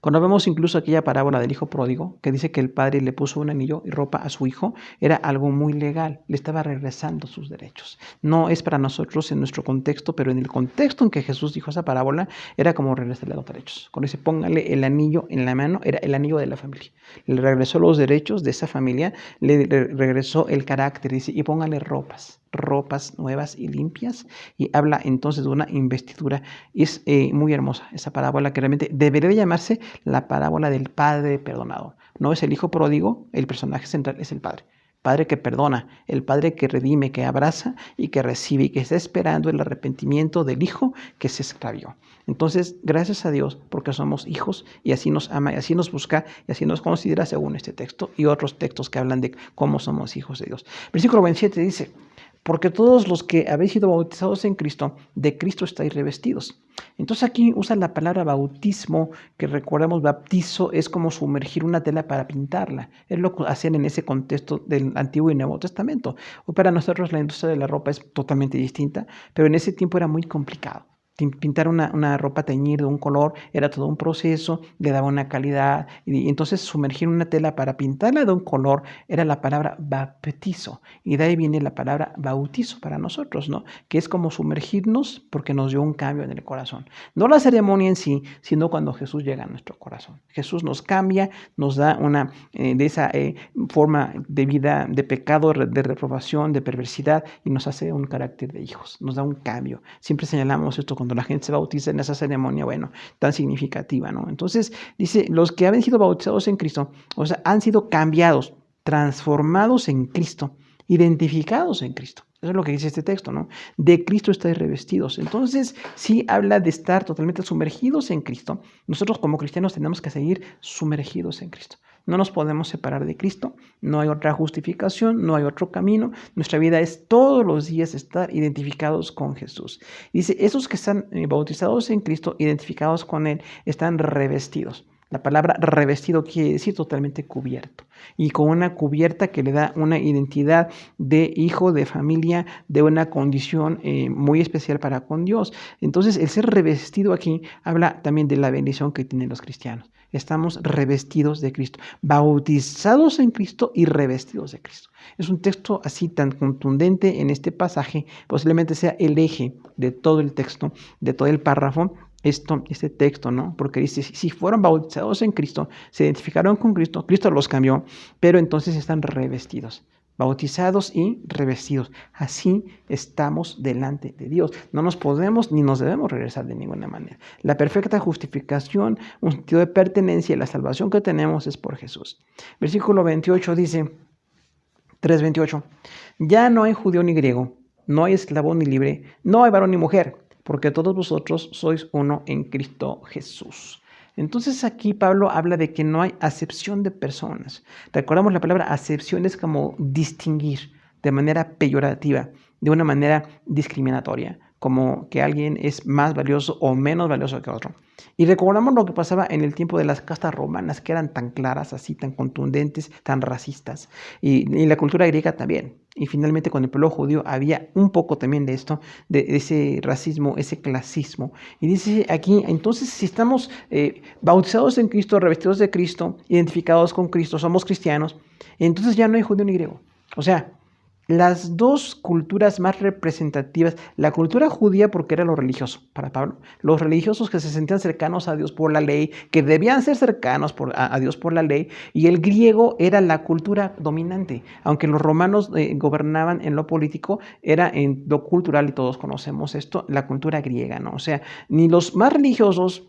Cuando vemos incluso aquella parábola del hijo pródigo, que dice que el padre le puso un anillo y ropa a su hijo, era algo muy legal, le estaba regresando sus derechos. No es para nosotros en nuestro contexto, pero en el contexto en que Jesús dijo esa parábola, era como regresarle los derechos. Cuando dice póngale el anillo en la mano, era el anillo de la familia. Le regresó los derechos de esa familia, le regresó el carácter, dice, y póngale ropas nuevas y limpias, y habla entonces de una investidura. Y es muy hermosa esa parábola, que realmente debería llamarse la parábola del padre perdonado. No es el hijo pródigo, el personaje central es el padre que perdona, el padre que redime, que abraza y que recibe y que está esperando el arrepentimiento del hijo que se extravió. Entonces, gracias a Dios porque somos hijos y así nos ama y así nos busca y así nos considera según este texto y otros textos que hablan de cómo somos hijos de Dios. Versículo 27 dice, porque todos los que habéis sido bautizados en Cristo, de Cristo estáis revestidos. Entonces aquí usa la palabra bautismo, que recordemos, bautizo es como sumergir una tela para pintarla. Es lo que hacían en ese contexto del Antiguo y Nuevo Testamento. Hoy para nosotros la industria de la ropa es totalmente distinta, pero en ese tiempo era muy complicado. Pintar una ropa, teñir de un color, era todo un proceso, le daba una calidad, y entonces sumergir una tela para pintarla de un color era la palabra bautizo, y de ahí viene la palabra bautizo para nosotros, ¿no? Que es como sumergirnos porque nos dio un cambio en el corazón. No la ceremonia en sí, sino cuando Jesús llega a nuestro corazón. Jesús nos cambia, nos da una de esa forma de vida, de pecado, de reprobación, de perversidad, y nos hace un carácter de hijos, nos da un cambio. Siempre señalamos esto cuando la gente se bautiza en esa ceremonia, bueno, tan significativa, ¿no? Entonces, dice, los que han sido bautizados en Cristo, o sea, han sido cambiados, transformados en Cristo, identificados en Cristo. Eso es lo que dice este texto, ¿no? De Cristo estáis revestidos. Entonces, sí habla de estar totalmente sumergidos en Cristo. Nosotros como cristianos tenemos que seguir sumergidos en Cristo. No nos podemos separar de Cristo, no hay otra justificación, no hay otro camino. Nuestra vida es todos los días estar identificados con Jesús. Dice, esos que están bautizados en Cristo, identificados con Él, están revestidos. La palabra revestido quiere decir totalmente cubierto. Y con una cubierta que le da una identidad de hijo, de familia, de una condición muy especial para con Dios. Entonces, el ser revestido aquí habla también de la bendición que tienen los cristianos. Estamos revestidos de Cristo, bautizados en Cristo y revestidos de Cristo. Es un texto así tan contundente en este pasaje, posiblemente sea el eje de todo el texto, de todo el párrafo, este texto, ¿no? Porque dice, si fueron bautizados en Cristo, se identificaron con Cristo, Cristo los cambió, pero entonces están revestidos, bautizados y revestidos. Así estamos delante de Dios. No nos podemos ni nos debemos regresar de ninguna manera. La perfecta justificación, un sentido de pertenencia y la salvación que tenemos es por Jesús. Versículo 28 dice, 3:28, ya no hay judío ni griego, no hay esclavo ni libre, no hay varón ni mujer, porque todos vosotros sois uno en Cristo Jesús. Entonces aquí Pablo habla de que no hay acepción de personas. Recordamos la palabra acepción es como distinguir de manera peyorativa, de una manera discriminatoria, como que alguien es más valioso o menos valioso que otro. Y recordamos lo que pasaba en el tiempo de las castas romanas, que eran tan claras, así, tan contundentes, tan racistas. Y la cultura griega también. Y finalmente con el pueblo judío había un poco también de esto, de ese racismo, ese clasismo. Y dice aquí, entonces si estamos bautizados en Cristo, revestidos de Cristo, identificados con Cristo, somos cristianos, entonces ya no hay judío ni griego. O sea, las dos culturas más representativas, la cultura judía porque era lo religioso para Pablo, los religiosos que se sentían cercanos a Dios por la ley, que debían ser cercanos a Dios por la ley, y el griego era la cultura dominante, aunque los romanos gobernaban en lo político, era en lo cultural y todos conocemos esto, la cultura griega, ¿no? O sea, ni los más religiosos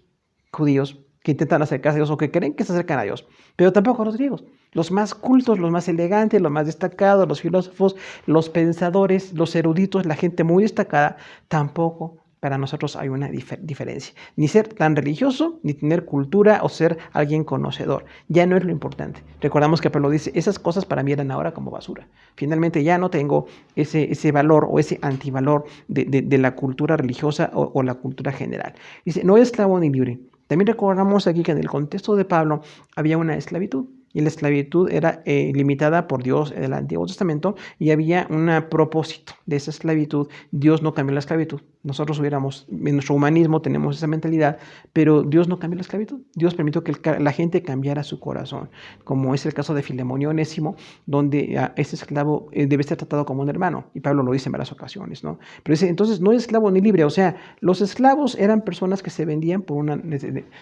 judíos que intentan acercarse a Dios o que creen que se acercan a Dios, pero tampoco los griegos. Los más cultos, los más elegantes, los más destacados, los filósofos, los pensadores, los eruditos, la gente muy destacada, tampoco para nosotros hay una diferencia. Ni ser tan religioso, ni tener cultura o ser alguien conocedor. Ya no es lo importante. Recordamos que Pablo dice, esas cosas para mí eran ahora como basura. Finalmente ya no tengo ese valor o ese antivalor de la cultura religiosa o la cultura general. Dice, no es esclavo ni libre. También recordamos aquí que en el contexto de Pablo había una esclavitud. Y la esclavitud era limitada por Dios en el Antiguo Testamento y había un propósito de esa esclavitud. Dios no cambió la esclavitud. Nosotros en nuestro humanismo tenemos esa mentalidad, pero Dios no cambió la esclavitud. Dios permitió que la gente cambiara su corazón, como es el caso de Filemón y Onésimo, donde ese esclavo debe ser tratado como un hermano. Y Pablo lo dice en varias ocasiones, ¿no? Pero dice, entonces no es esclavo ni libre. O sea, los esclavos eran personas que se vendían por una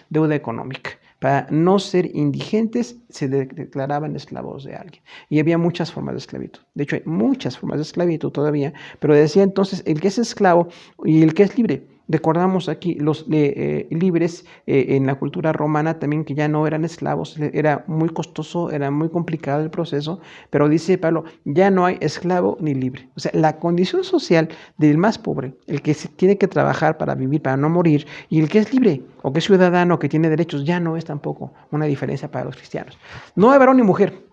deuda económica. Para no ser indigentes se declaraban esclavos de alguien. Y había muchas formas de esclavitud. De hecho, hay muchas formas de esclavitud todavía. Pero decía entonces, el que es esclavo y el que es libre. Recordamos aquí los libres en la cultura romana también que ya no eran esclavos. Era muy costoso, era muy complicado el proceso. Pero dice Pablo, ya no hay esclavo ni libre. O sea, la condición social del más pobre, el que tiene que trabajar para vivir, para no morir, y el que es libre o que es ciudadano, que tiene derechos, ya no es tampoco una diferencia para los cristianos. No hay varón ni mujer.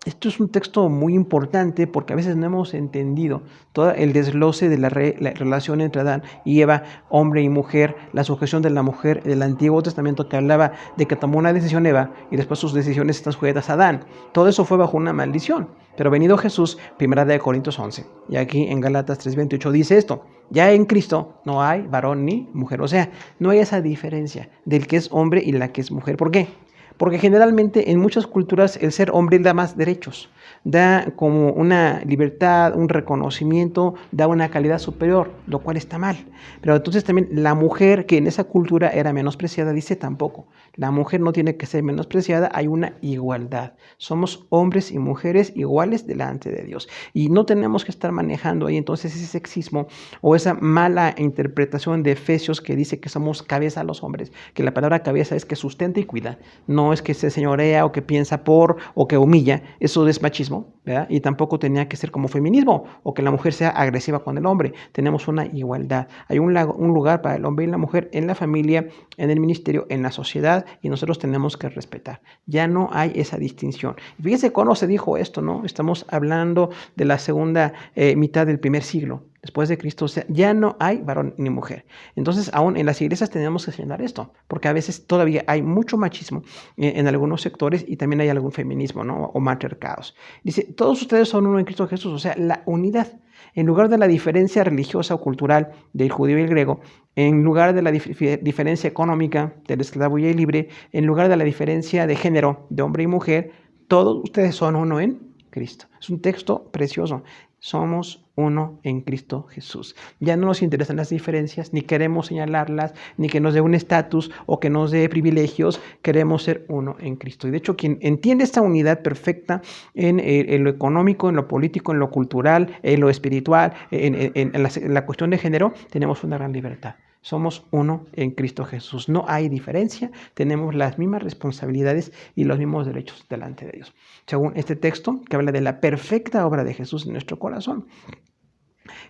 Esto es un texto muy importante porque a veces no hemos entendido todo el desglose de la relación entre Adán y Eva, hombre y mujer, la sujeción de la mujer del Antiguo Testamento que hablaba de que tomó una decisión Eva y después sus decisiones están sujetas a Adán. Todo eso fue bajo una maldición. Pero venido Jesús, 1 Corintios 11, y aquí en Gálatas 3:28 dice esto, ya en Cristo no hay varón ni mujer. O sea, no hay esa diferencia del que es hombre y la que es mujer. ¿Por qué? Porque generalmente en muchas culturas el ser hombre da más derechos, da como una libertad, un reconocimiento, da una calidad superior, lo cual está mal. Pero entonces también la mujer, que en esa cultura era menospreciada, dice tampoco. La mujer no tiene que ser menospreciada, hay una igualdad. Somos hombres y mujeres iguales delante de Dios. Y no tenemos que estar manejando ahí entonces ese sexismo o esa mala interpretación de Efesios que dice que somos cabeza a los hombres, que la palabra cabeza es que sustenta y cuida, no es que se señorea o que piensa o que humilla, eso es machismo, ¿verdad? Y tampoco tenía que ser como feminismo o que la mujer sea agresiva con el hombre. Tenemos una igualdad. Hay un lugar para el hombre y la mujer en la familia, en el ministerio, en la sociedad y nosotros tenemos que respetar. Ya no hay esa distinción. Fíjense cuándo se dijo esto, ¿no? Estamos hablando de la segunda mitad del primer siglo. Después de Cristo, o sea, ya no hay varón ni mujer. Entonces, aún en las iglesias tenemos que señalar esto, porque a veces todavía hay mucho machismo en algunos sectores y también hay algún feminismo, ¿no? O matriarcados. Dice, todos ustedes son uno en Cristo Jesús, o sea, la unidad. En lugar de la diferencia religiosa o cultural del judío y el griego, en lugar de la diferencia económica del esclavo y el libre, en lugar de la diferencia de género de hombre y mujer, todos ustedes son uno en Cristo. Es un texto precioso. Somos uno en Cristo Jesús. Ya no nos interesan las diferencias, ni queremos señalarlas, ni que nos dé un estatus o que nos dé privilegios. Queremos ser uno en Cristo. Y de hecho, quien entiende esta unidad perfecta en lo económico, en lo político, en lo cultural, en lo espiritual, en la cuestión de género, tenemos una gran libertad. Somos uno en Cristo Jesús. No hay diferencia, tenemos las mismas responsabilidades y los mismos derechos delante de Dios. Según este texto que habla de la perfecta obra de Jesús en nuestro corazón.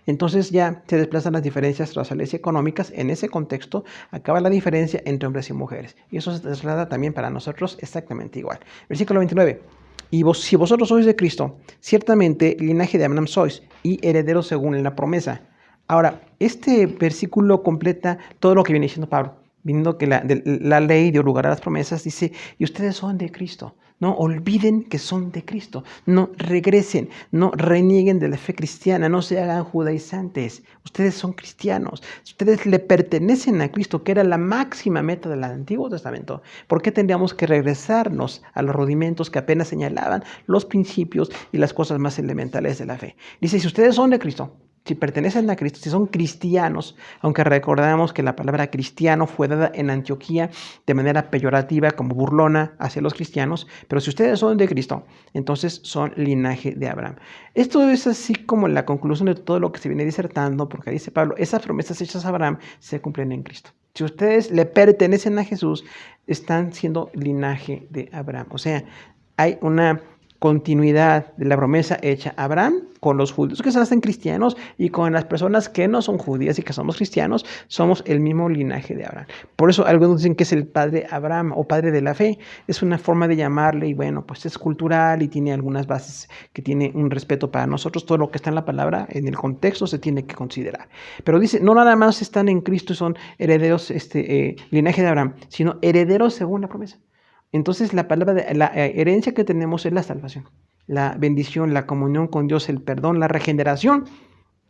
Entonces ya se desplazan las diferencias raciales y económicas. En ese contexto acaba la diferencia entre hombres y mujeres. Y eso se traslada también para nosotros exactamente igual. Versículo 29. Y si vosotros sois de Cristo, ciertamente linaje de Abraham sois y herederos según la promesa. Ahora, este versículo completa todo lo que viene diciendo Pablo, viendo que la ley dio lugar a las promesas, dice, y ustedes son de Cristo. No olviden que son de Cristo, no regresen, no renieguen de la fe cristiana, no se hagan judaizantes. Ustedes son cristianos, ustedes le pertenecen a Cristo, que era la máxima meta del Antiguo Testamento. ¿Por qué tendríamos que regresarnos a los rudimentos que apenas señalaban los principios y las cosas más elementales de la fe? Dice, si ustedes son de Cristo, si pertenecen a Cristo, si son cristianos, aunque recordamos que la palabra cristiano fue dada en Antioquía de manera peyorativa, como burlona hacia los cristianos, pero si ustedes son de Cristo, entonces son linaje de Abraham. Esto es así como la conclusión de todo lo que se viene disertando, porque dice Pablo, esas promesas hechas a Abraham se cumplen en Cristo. Si ustedes le pertenecen a Jesús, están siendo linaje de Abraham. O sea, hay una continuidad de la promesa hecha a Abraham con los judíos que se hacen cristianos y con las personas que no son judías y que somos cristianos, somos el mismo linaje de Abraham. Por eso algunos dicen que es el padre Abraham o padre de la fe. Es una forma de llamarle y bueno, pues es cultural y tiene algunas bases que tiene un respeto para nosotros. Todo lo que está en la palabra, en el contexto, se tiene que considerar. Pero dice, no nada más están en Cristo y son herederos, linaje de Abraham, sino herederos según la promesa. Entonces la herencia que tenemos es la salvación, la bendición, la comunión con Dios, el perdón, la regeneración.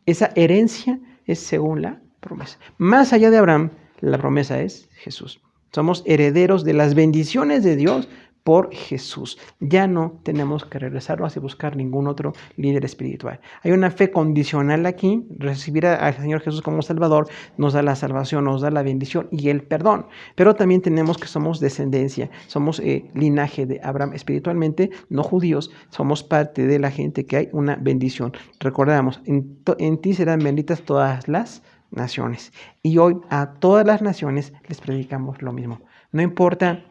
Esa herencia es según la promesa. Más allá de Abraham, la promesa es Jesús. Somos herederos de las bendiciones de Dios por Jesús. Ya no tenemos que regresarnos y buscar ningún otro líder espiritual. Hay una fe condicional aquí. Recibir al Señor Jesús como Salvador nos da la salvación, nos da la bendición y el perdón. Pero también tenemos que somos descendencia, somos linaje de Abraham espiritualmente, no judíos, somos parte de la gente que hay una bendición. Recordamos, en ti serán benditas todas las naciones. Y hoy a todas las naciones les predicamos lo mismo. No importa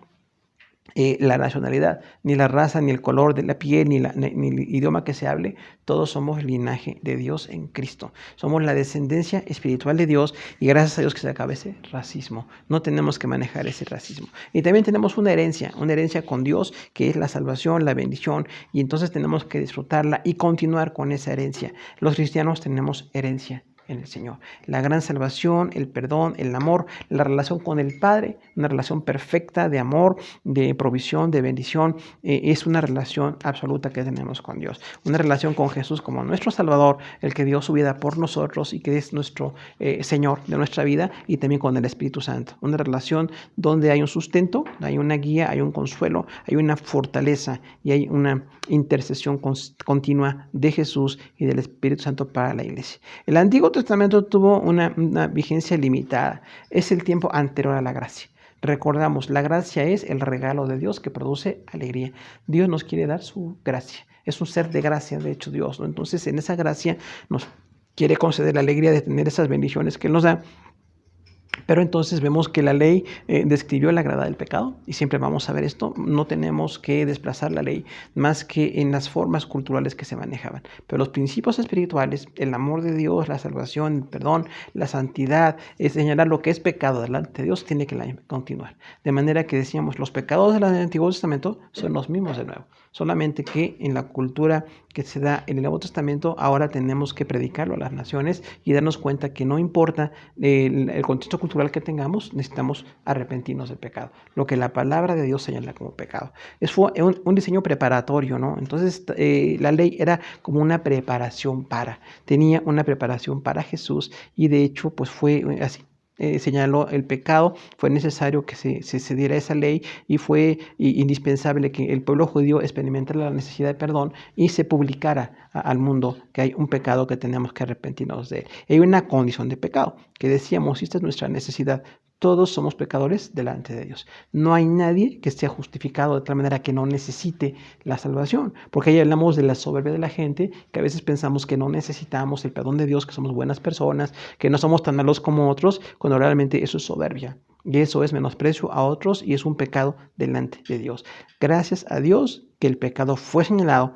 la nacionalidad, ni la raza, ni el color de la piel, ni el idioma que se hable, todos somos linaje de Dios en Cristo. Somos la descendencia espiritual de Dios y gracias a Dios que se acabe ese racismo. No tenemos que manejar ese racismo. Y también tenemos una herencia con Dios, que es la salvación, la bendición, y entonces tenemos que disfrutarla y continuar con esa herencia. Los cristianos tenemos herencia en el Señor. La gran salvación, el perdón, el amor, la relación con el Padre, una relación perfecta de amor, de provisión, de bendición, es una relación absoluta que tenemos con Dios. Una relación con Jesús como nuestro Salvador, el que dio su vida por nosotros y que es nuestro Señor de nuestra vida, y también con el Espíritu Santo. Una relación donde hay un sustento, hay una guía, hay un consuelo, hay una fortaleza y hay una intercesión continua de Jesús y del Espíritu Santo para la iglesia. El Antiguo Testamento tuvo una vigencia limitada. Es el tiempo anterior a la gracia. Recordamos, la gracia es el regalo de Dios que produce alegría. Dios nos quiere dar su gracia. Es un ser de gracia, de hecho, Dios, ¿no? Entonces, en esa gracia nos quiere conceder la alegría de tener esas bendiciones que Él nos da. Pero entonces vemos que la ley describió la grada del pecado y siempre vamos a ver esto. No tenemos que desplazar la ley más que en las formas culturales que se manejaban. Pero los principios espirituales, el amor de Dios, la salvación, el perdón, la santidad, es señalar lo que es pecado delante de Dios, tiene que continuar. De manera que decíamos, los pecados del Antiguo Testamento son los mismos de nuevo. Solamente que en la cultura que se da en el Nuevo Testamento, ahora tenemos que predicarlo a las naciones y darnos cuenta que no importa el contexto cultural que tengamos, necesitamos arrepentirnos del pecado, lo que la palabra de Dios señala como pecado. Fue un diseño preparatorio, ¿no? Entonces la ley era como una preparación tenía una preparación para Jesús, y de hecho pues fue así. Señaló el pecado, fue necesario que se diera esa ley, y fue indispensable que el pueblo judío experimentara la necesidad de perdón y se publicara al mundo que hay un pecado que tenemos que arrepentirnos de él. Hay una condición de pecado que decíamos, esta es nuestra necesidad. Todos somos pecadores delante de Dios. No hay nadie que esté justificado de tal manera que no necesite la salvación. Porque ahí hablamos de la soberbia de la gente, que a veces pensamos que no necesitamos el perdón de Dios, que somos buenas personas, que no somos tan malos como otros, cuando realmente eso es soberbia. Y eso es menosprecio a otros y es un pecado delante de Dios. Gracias a Dios que el pecado fue señalado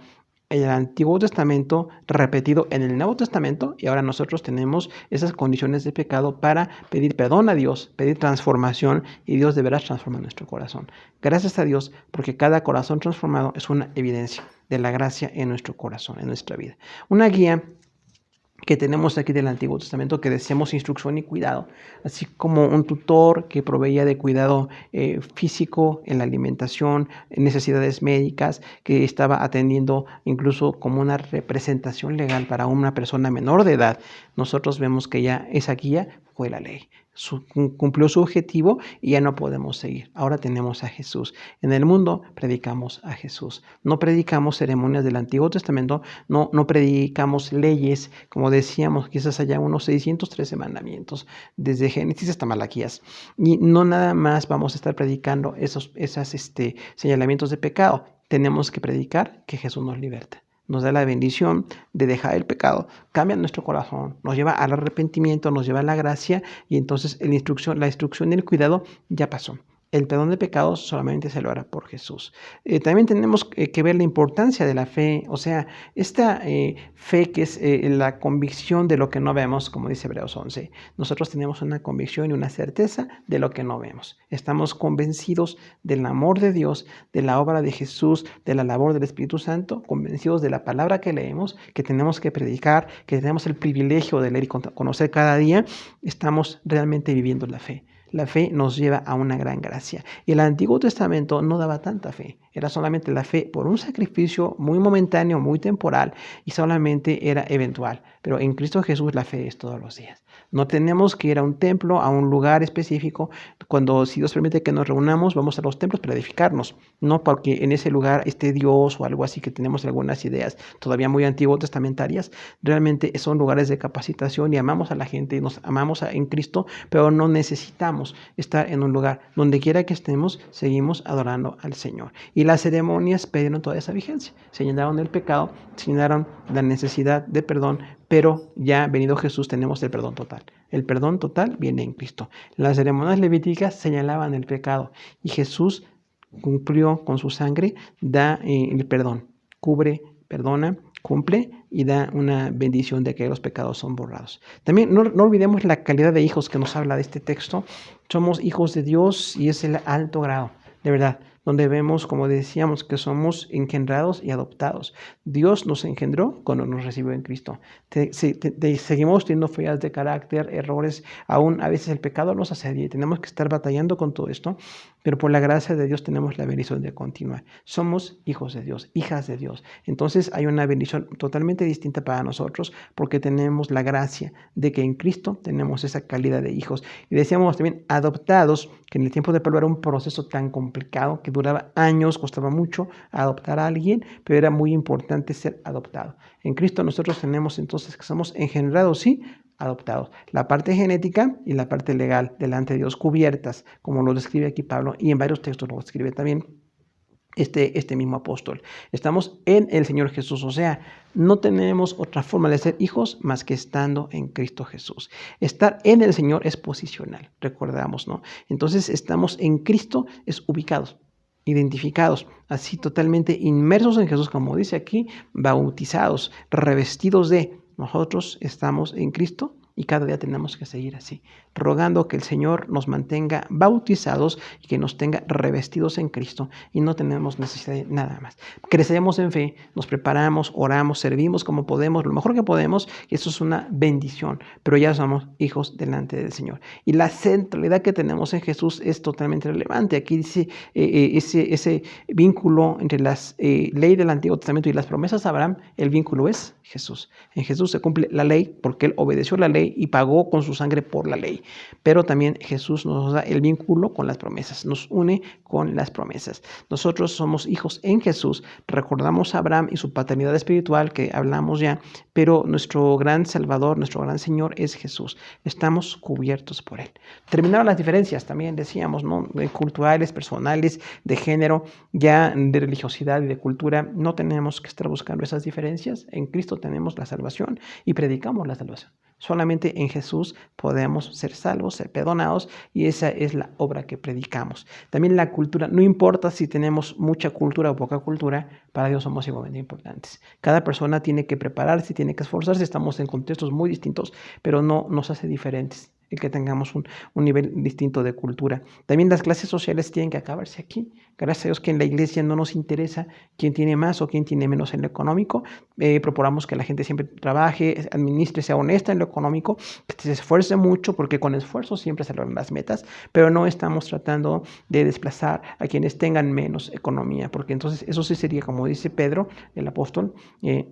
en el Antiguo Testamento, repetido en el Nuevo Testamento, y ahora nosotros tenemos esas condiciones de pecado para pedir perdón a Dios, pedir transformación, y Dios deberá transformar nuestro corazón. Gracias a Dios, porque cada corazón transformado es una evidencia de la gracia en nuestro corazón, en nuestra vida. Una guía que tenemos aquí del Antiguo Testamento, que decíamos instrucción y cuidado, así como un tutor que proveía de cuidado físico en la alimentación, en necesidades médicas, que estaba atendiendo incluso como una representación legal para una persona menor de edad. Nosotros vemos que ya esa guía fue la ley. Cumplió su objetivo y ya no podemos seguir. Ahora tenemos a Jesús. En el mundo predicamos a Jesús. No predicamos ceremonias del Antiguo Testamento, no predicamos leyes, como decíamos, quizás haya unos 613 mandamientos, desde Génesis hasta Malaquías. Y no nada más vamos a estar predicando esos señalamientos de pecado. Tenemos que predicar que Jesús nos liberta. Nos da la bendición de dejar el pecado, cambia nuestro corazón, nos lleva al arrepentimiento, nos lleva a la gracia, y entonces la instrucción y el cuidado ya pasó. El perdón de pecados solamente se lo hará por Jesús. También tenemos que ver la importancia de la fe, o sea, esta fe que es la convicción de lo que no vemos, como dice Hebreos 11. Nosotros tenemos una convicción y una certeza de lo que no vemos. Estamos convencidos del amor de Dios, de la obra de Jesús, de la labor del Espíritu Santo, convencidos de la palabra que leemos, que tenemos que predicar, que tenemos el privilegio de leer y conocer cada día. Estamos realmente viviendo la fe. La fe nos lleva a una gran gracia. Y el Antiguo Testamento no daba tanta fe. Era solamente la fe por un sacrificio muy momentáneo, muy temporal, y solamente era eventual. Pero en Cristo Jesús la fe es todos los días. No tenemos que ir a un templo, a un lugar específico. Si Dios permite que nos reunamos, vamos a los templos para edificarnos. No porque en ese lugar esté Dios o algo así, que tenemos algunas ideas todavía muy antiguo testamentarias. Realmente son lugares de capacitación y amamos a la gente y nos amamos en Cristo, pero no necesitamos estar en un lugar. Donde quiera que estemos, seguimos adorando al Señor. Y las ceremonias perdieron toda esa vigencia. Señalaron el pecado, señalaron la necesidad de perdón, pero ya venido Jesús tenemos el perdón total. El perdón total viene en Cristo. Las ceremonias levíticas señalaban el pecado y Jesús cumplió con su sangre, da el perdón, cubre, perdona, cumple y da una bendición de que los pecados son borrados. También no olvidemos la calidad de hijos que nos habla de este texto. Somos hijos de Dios y es el alto grado, de verdad, donde vemos, como decíamos, que somos engendrados y adoptados. Dios nos engendró cuando nos recibió en Cristo. Seguimos teniendo fallas de carácter, errores, aún a veces el pecado nos asedia y tenemos que estar batallando con todo esto, pero por la gracia de Dios tenemos la bendición de continuar. Somos hijos de Dios, hijas de Dios. Entonces hay una bendición totalmente distinta para nosotros porque tenemos la gracia de que en Cristo tenemos esa calidad de hijos. Y decíamos también adoptados, que en el tiempo de Pablo era un proceso tan complicado que duraba años, costaba mucho adoptar a alguien, pero era muy importante ser adoptado. En Cristo nosotros tenemos entonces que somos engendrados, sí, adoptados. La parte genética y la parte legal delante de Dios cubiertas, como lo describe aquí Pablo, y en varios textos lo describe también este mismo apóstol. Estamos en el Señor Jesús, o sea, no tenemos otra forma de ser hijos más que estando en Cristo Jesús. Estar en el Señor es posicional, recordamos, ¿no? Entonces estamos en Cristo, es ubicados, identificados, así totalmente inmersos en Jesús, como dice aquí, bautizados, revestidos de. Nosotros estamos en Cristo y cada día tenemos que seguir así. rogando que el Señor nos mantenga bautizados y que nos tenga revestidos en Cristo, y no tenemos necesidad de nada más. Crecemos en fe, nos preparamos, oramos, servimos como podemos, lo mejor que podemos, y eso es una bendición, pero ya somos hijos delante del Señor. Y la centralidad que tenemos en Jesús es totalmente relevante. Aquí dice ese vínculo entre las ley del Antiguo Testamento y las promesas de Abraham, el vínculo es Jesús. En Jesús se cumple la ley porque Él obedeció la ley y pagó con su sangre por la ley. Pero también Jesús nos da el vínculo con las promesas, nos une con las promesas. Nosotros somos hijos en Jesús. Recordamos a Abraham y su paternidad espiritual que hablamos ya, pero nuestro gran Salvador, nuestro gran Señor es Jesús. Estamos cubiertos por Él. Terminaron las diferencias, también decíamos, ¿no? Culturales, personales, de género, ya de religiosidad y de cultura. No tenemos que estar buscando esas diferencias. En Cristo tenemos la salvación y predicamos la salvación. Solamente en Jesús podemos ser salvos, ser perdonados, y esa es la obra que predicamos. También la cultura, no importa si tenemos mucha cultura o poca cultura, para Dios somos igualmente importantes. Cada persona tiene que prepararse, tiene que esforzarse, estamos en contextos muy distintos, pero no nos hace diferentes el que tengamos un nivel distinto de cultura. También las clases sociales tienen que acabarse aquí. Gracias a Dios que en la iglesia no nos interesa quién tiene más o quién tiene menos en lo económico. Procuramos que la gente siempre trabaje, administre, sea honesta en lo económico, que se esfuerce mucho, porque con esfuerzo siempre se logran las metas, pero no estamos tratando de desplazar a quienes tengan menos economía, porque entonces eso sí sería, como dice Pedro, el apóstol,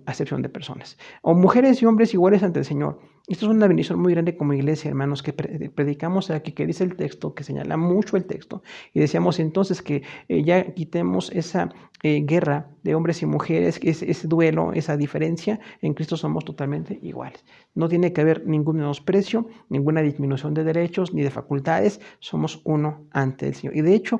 acepción de personas. O mujeres y hombres iguales ante el Señor. Esto es una bendición muy grande como iglesia, hermanos, que predicamos aquí, que dice el texto, que señala mucho el texto, y decíamos entonces que ya quitemos esa guerra de hombres y mujeres, ese duelo, esa diferencia. En Cristo somos totalmente iguales. No tiene que haber ningún menosprecio, ninguna disminución de derechos ni de facultades. Somos uno ante el Señor. Y de hecho,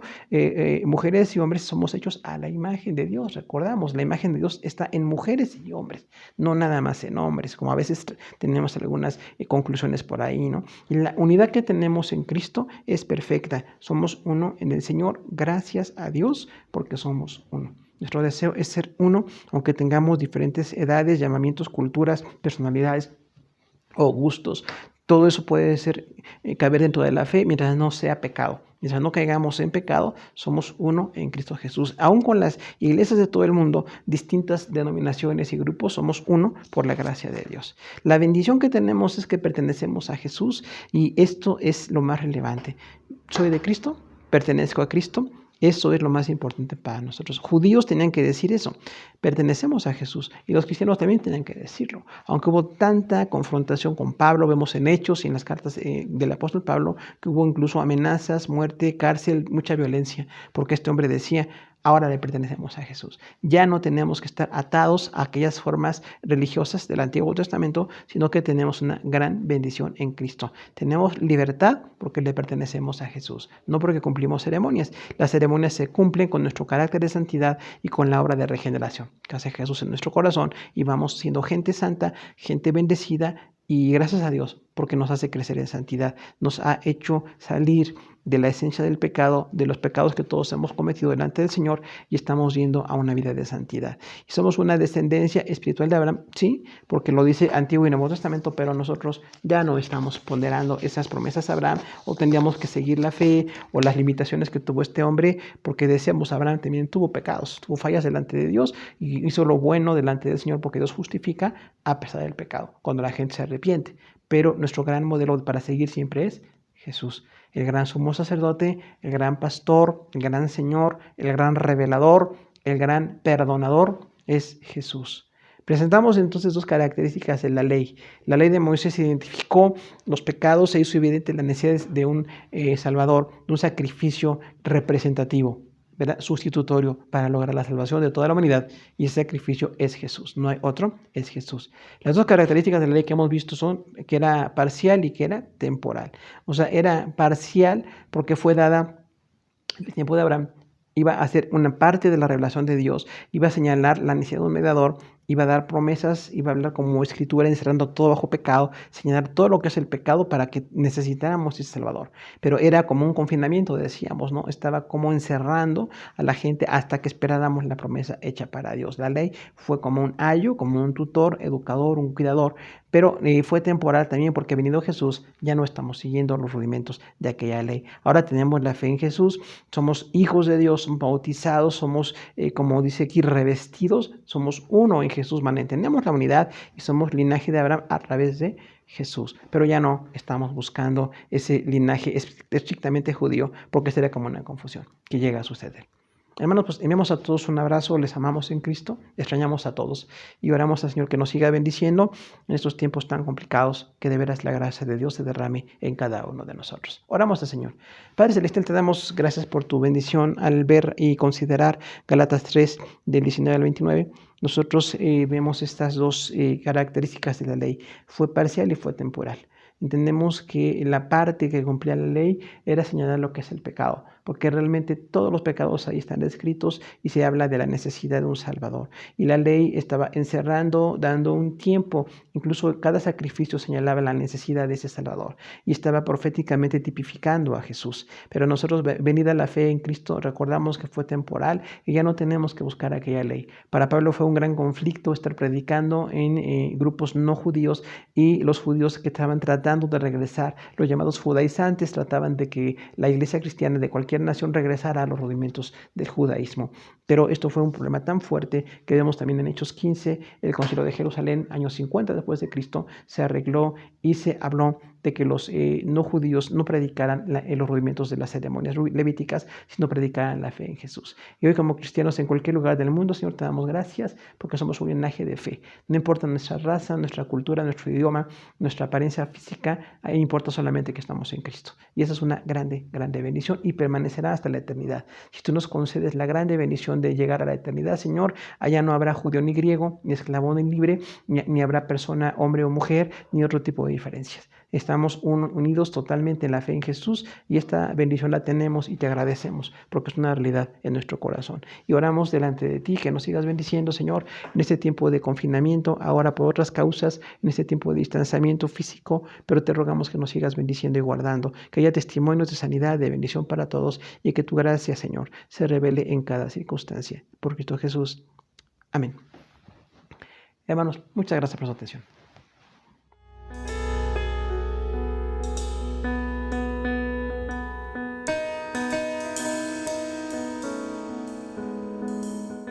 mujeres y hombres somos hechos a la imagen de Dios. Recordamos, la imagen de Dios está en mujeres y hombres, no nada más en hombres, como a veces tenemos algunas conclusiones por ahí, ¿no? Y la unidad que tenemos en Cristo es perfecta. Somos uno en el Señor, gracias a Dios, porque somos uno. Nuestro deseo es ser uno, aunque tengamos diferentes edades, llamamientos, culturas, personalidades o gustos. Todo eso puede caber dentro de la fe mientras no sea pecado. Mientras no caigamos en pecado, somos uno en Cristo Jesús. Aún con las iglesias de todo el mundo, distintas denominaciones y grupos, somos uno por la gracia de Dios. La bendición que tenemos es que pertenecemos a Jesús, y esto es lo más relevante. Soy de Cristo, pertenezco a Cristo. Eso es lo más importante para nosotros. Judíos tenían que decir eso, pertenecemos a Jesús, y los cristianos también tenían que decirlo. Aunque hubo tanta confrontación con Pablo, vemos en Hechos y en las cartas del apóstol Pablo que hubo incluso amenazas, muerte, cárcel, mucha violencia, porque este hombre decía: ahora le pertenecemos a Jesús. Ya no tenemos que estar atados a aquellas formas religiosas del Antiguo Testamento, sino que tenemos una gran bendición en Cristo. Tenemos libertad porque le pertenecemos a Jesús, no porque cumplimos ceremonias. Las ceremonias se cumplen con nuestro carácter de santidad y con la obra de regeneración que hace Jesús en nuestro corazón, y vamos siendo gente santa, gente bendecida, y gracias a Dios porque nos hace crecer en santidad, nos ha hecho salir de la esencia del pecado, de los pecados que todos hemos cometido delante del Señor, y estamos yendo a una vida de santidad. Y somos una descendencia espiritual de Abraham, sí, porque lo dice Antiguo y Nuevo Testamento, pero nosotros ya no estamos ponderando esas promesas a Abraham, o tendríamos que seguir la fe o las limitaciones que tuvo este hombre, porque decíamos, Abraham también tuvo pecados, tuvo fallas delante de Dios, y hizo lo bueno delante del Señor, porque Dios justifica a pesar del pecado, cuando la gente se arrepiente. Pero nuestro gran modelo para seguir siempre es Jesús, el gran sumo sacerdote, el gran pastor, el gran Señor, el gran revelador, el gran perdonador, es Jesús. Presentamos entonces dos características de la ley. La ley de Moisés identificó los pecados, se hizo evidente la necesidad de un Salvador, de un sacrificio representativo, ¿verdad?, sustitutorio, para lograr la salvación de toda la humanidad, y ese sacrificio es Jesús, no hay otro, es Jesús. Las dos características de la ley que hemos visto son que era parcial y que era temporal. O sea, era parcial porque fue dada en el tiempo de Abraham, iba a ser una parte de la revelación de Dios, iba a señalar la necesidad de un mediador, iba a dar promesas, iba a hablar como escritura, encerrando todo bajo pecado, señalar todo lo que es el pecado para que necesitáramos ese Salvador. Pero era como un confinamiento, decíamos, ¿no? Estaba como encerrando a la gente hasta que esperáramos la promesa hecha para Dios. La ley fue como un ayo, como un tutor, educador, un cuidador, pero fue temporal también porque venido Jesús ya no estamos siguiendo los rudimentos de aquella ley. Ahora tenemos la fe en Jesús, somos hijos de Dios, bautizados, somos, como dice aquí, revestidos, somos uno en Jesús, mantenemos la unidad y somos linaje de Abraham a través de Jesús, pero ya no estamos buscando ese linaje estrictamente judío porque sería como una confusión que llega a suceder. Hermanos, pues enviamos a todos un abrazo, les amamos en Cristo, extrañamos a todos y oramos al Señor que nos siga bendiciendo en estos tiempos tan complicados, que de veras la gracia de Dios se derrame en cada uno de nosotros. Oramos al Señor. Padre Celestial, te damos gracias por tu bendición al ver y considerar Gálatas 3 del 19 al 29. Nosotros vemos estas dos características de la ley. Fue parcial y fue temporal. Entendemos que la parte que cumplía la ley era señalar lo que es el pecado, porque realmente todos los pecados ahí están descritos y se habla de la necesidad de un Salvador. Y la ley estaba encerrando, dando un tiempo, incluso cada sacrificio señalaba la necesidad de ese Salvador y estaba proféticamente tipificando a Jesús. Pero nosotros, venida la fe en Cristo, recordamos que fue temporal y ya no tenemos que buscar aquella ley. Para Pablo fue un gran conflicto estar predicando en grupos no judíos y los judíos que estaban tratando de regresar, los llamados judaizantes, trataban de que la iglesia cristiana de cualquier nación regresara a los rudimentos del judaísmo. Pero esto fue un problema tan fuerte que vemos también en Hechos 15, el concilio de Jerusalén, años 50 después de Cristo, se arregló y se habló de que los no judíos no predicaran los rudimentos de las ceremonias levíticas, sino predicaran la fe en Jesús. Y hoy como cristianos en cualquier lugar del mundo, Señor, te damos gracias porque somos un linaje de fe. No importa nuestra raza, nuestra cultura, nuestro idioma, nuestra apariencia física, importa solamente que estamos en Cristo. Y esa es una grande, grande bendición y permanecerá hasta la eternidad. Si tú nos concedes la grande bendición de llegar a la eternidad, Señor, allá no habrá judío ni griego, ni esclavo ni libre, ni habrá persona, hombre o mujer, ni otro tipo de diferencias. Estamos unidos totalmente en la fe en Jesús y esta bendición la tenemos y te agradecemos porque es una realidad en nuestro corazón. Y oramos delante de ti que nos sigas bendiciendo, Señor, en este tiempo de confinamiento, ahora por otras causas, en este tiempo de distanciamiento físico, pero te rogamos que nos sigas bendiciendo y guardando, que haya testimonios de sanidad, de bendición para todos y que tu gracia, Señor, se revele en cada circunstancia. Por Cristo Jesús. Amén. Hermanos, muchas gracias por su atención.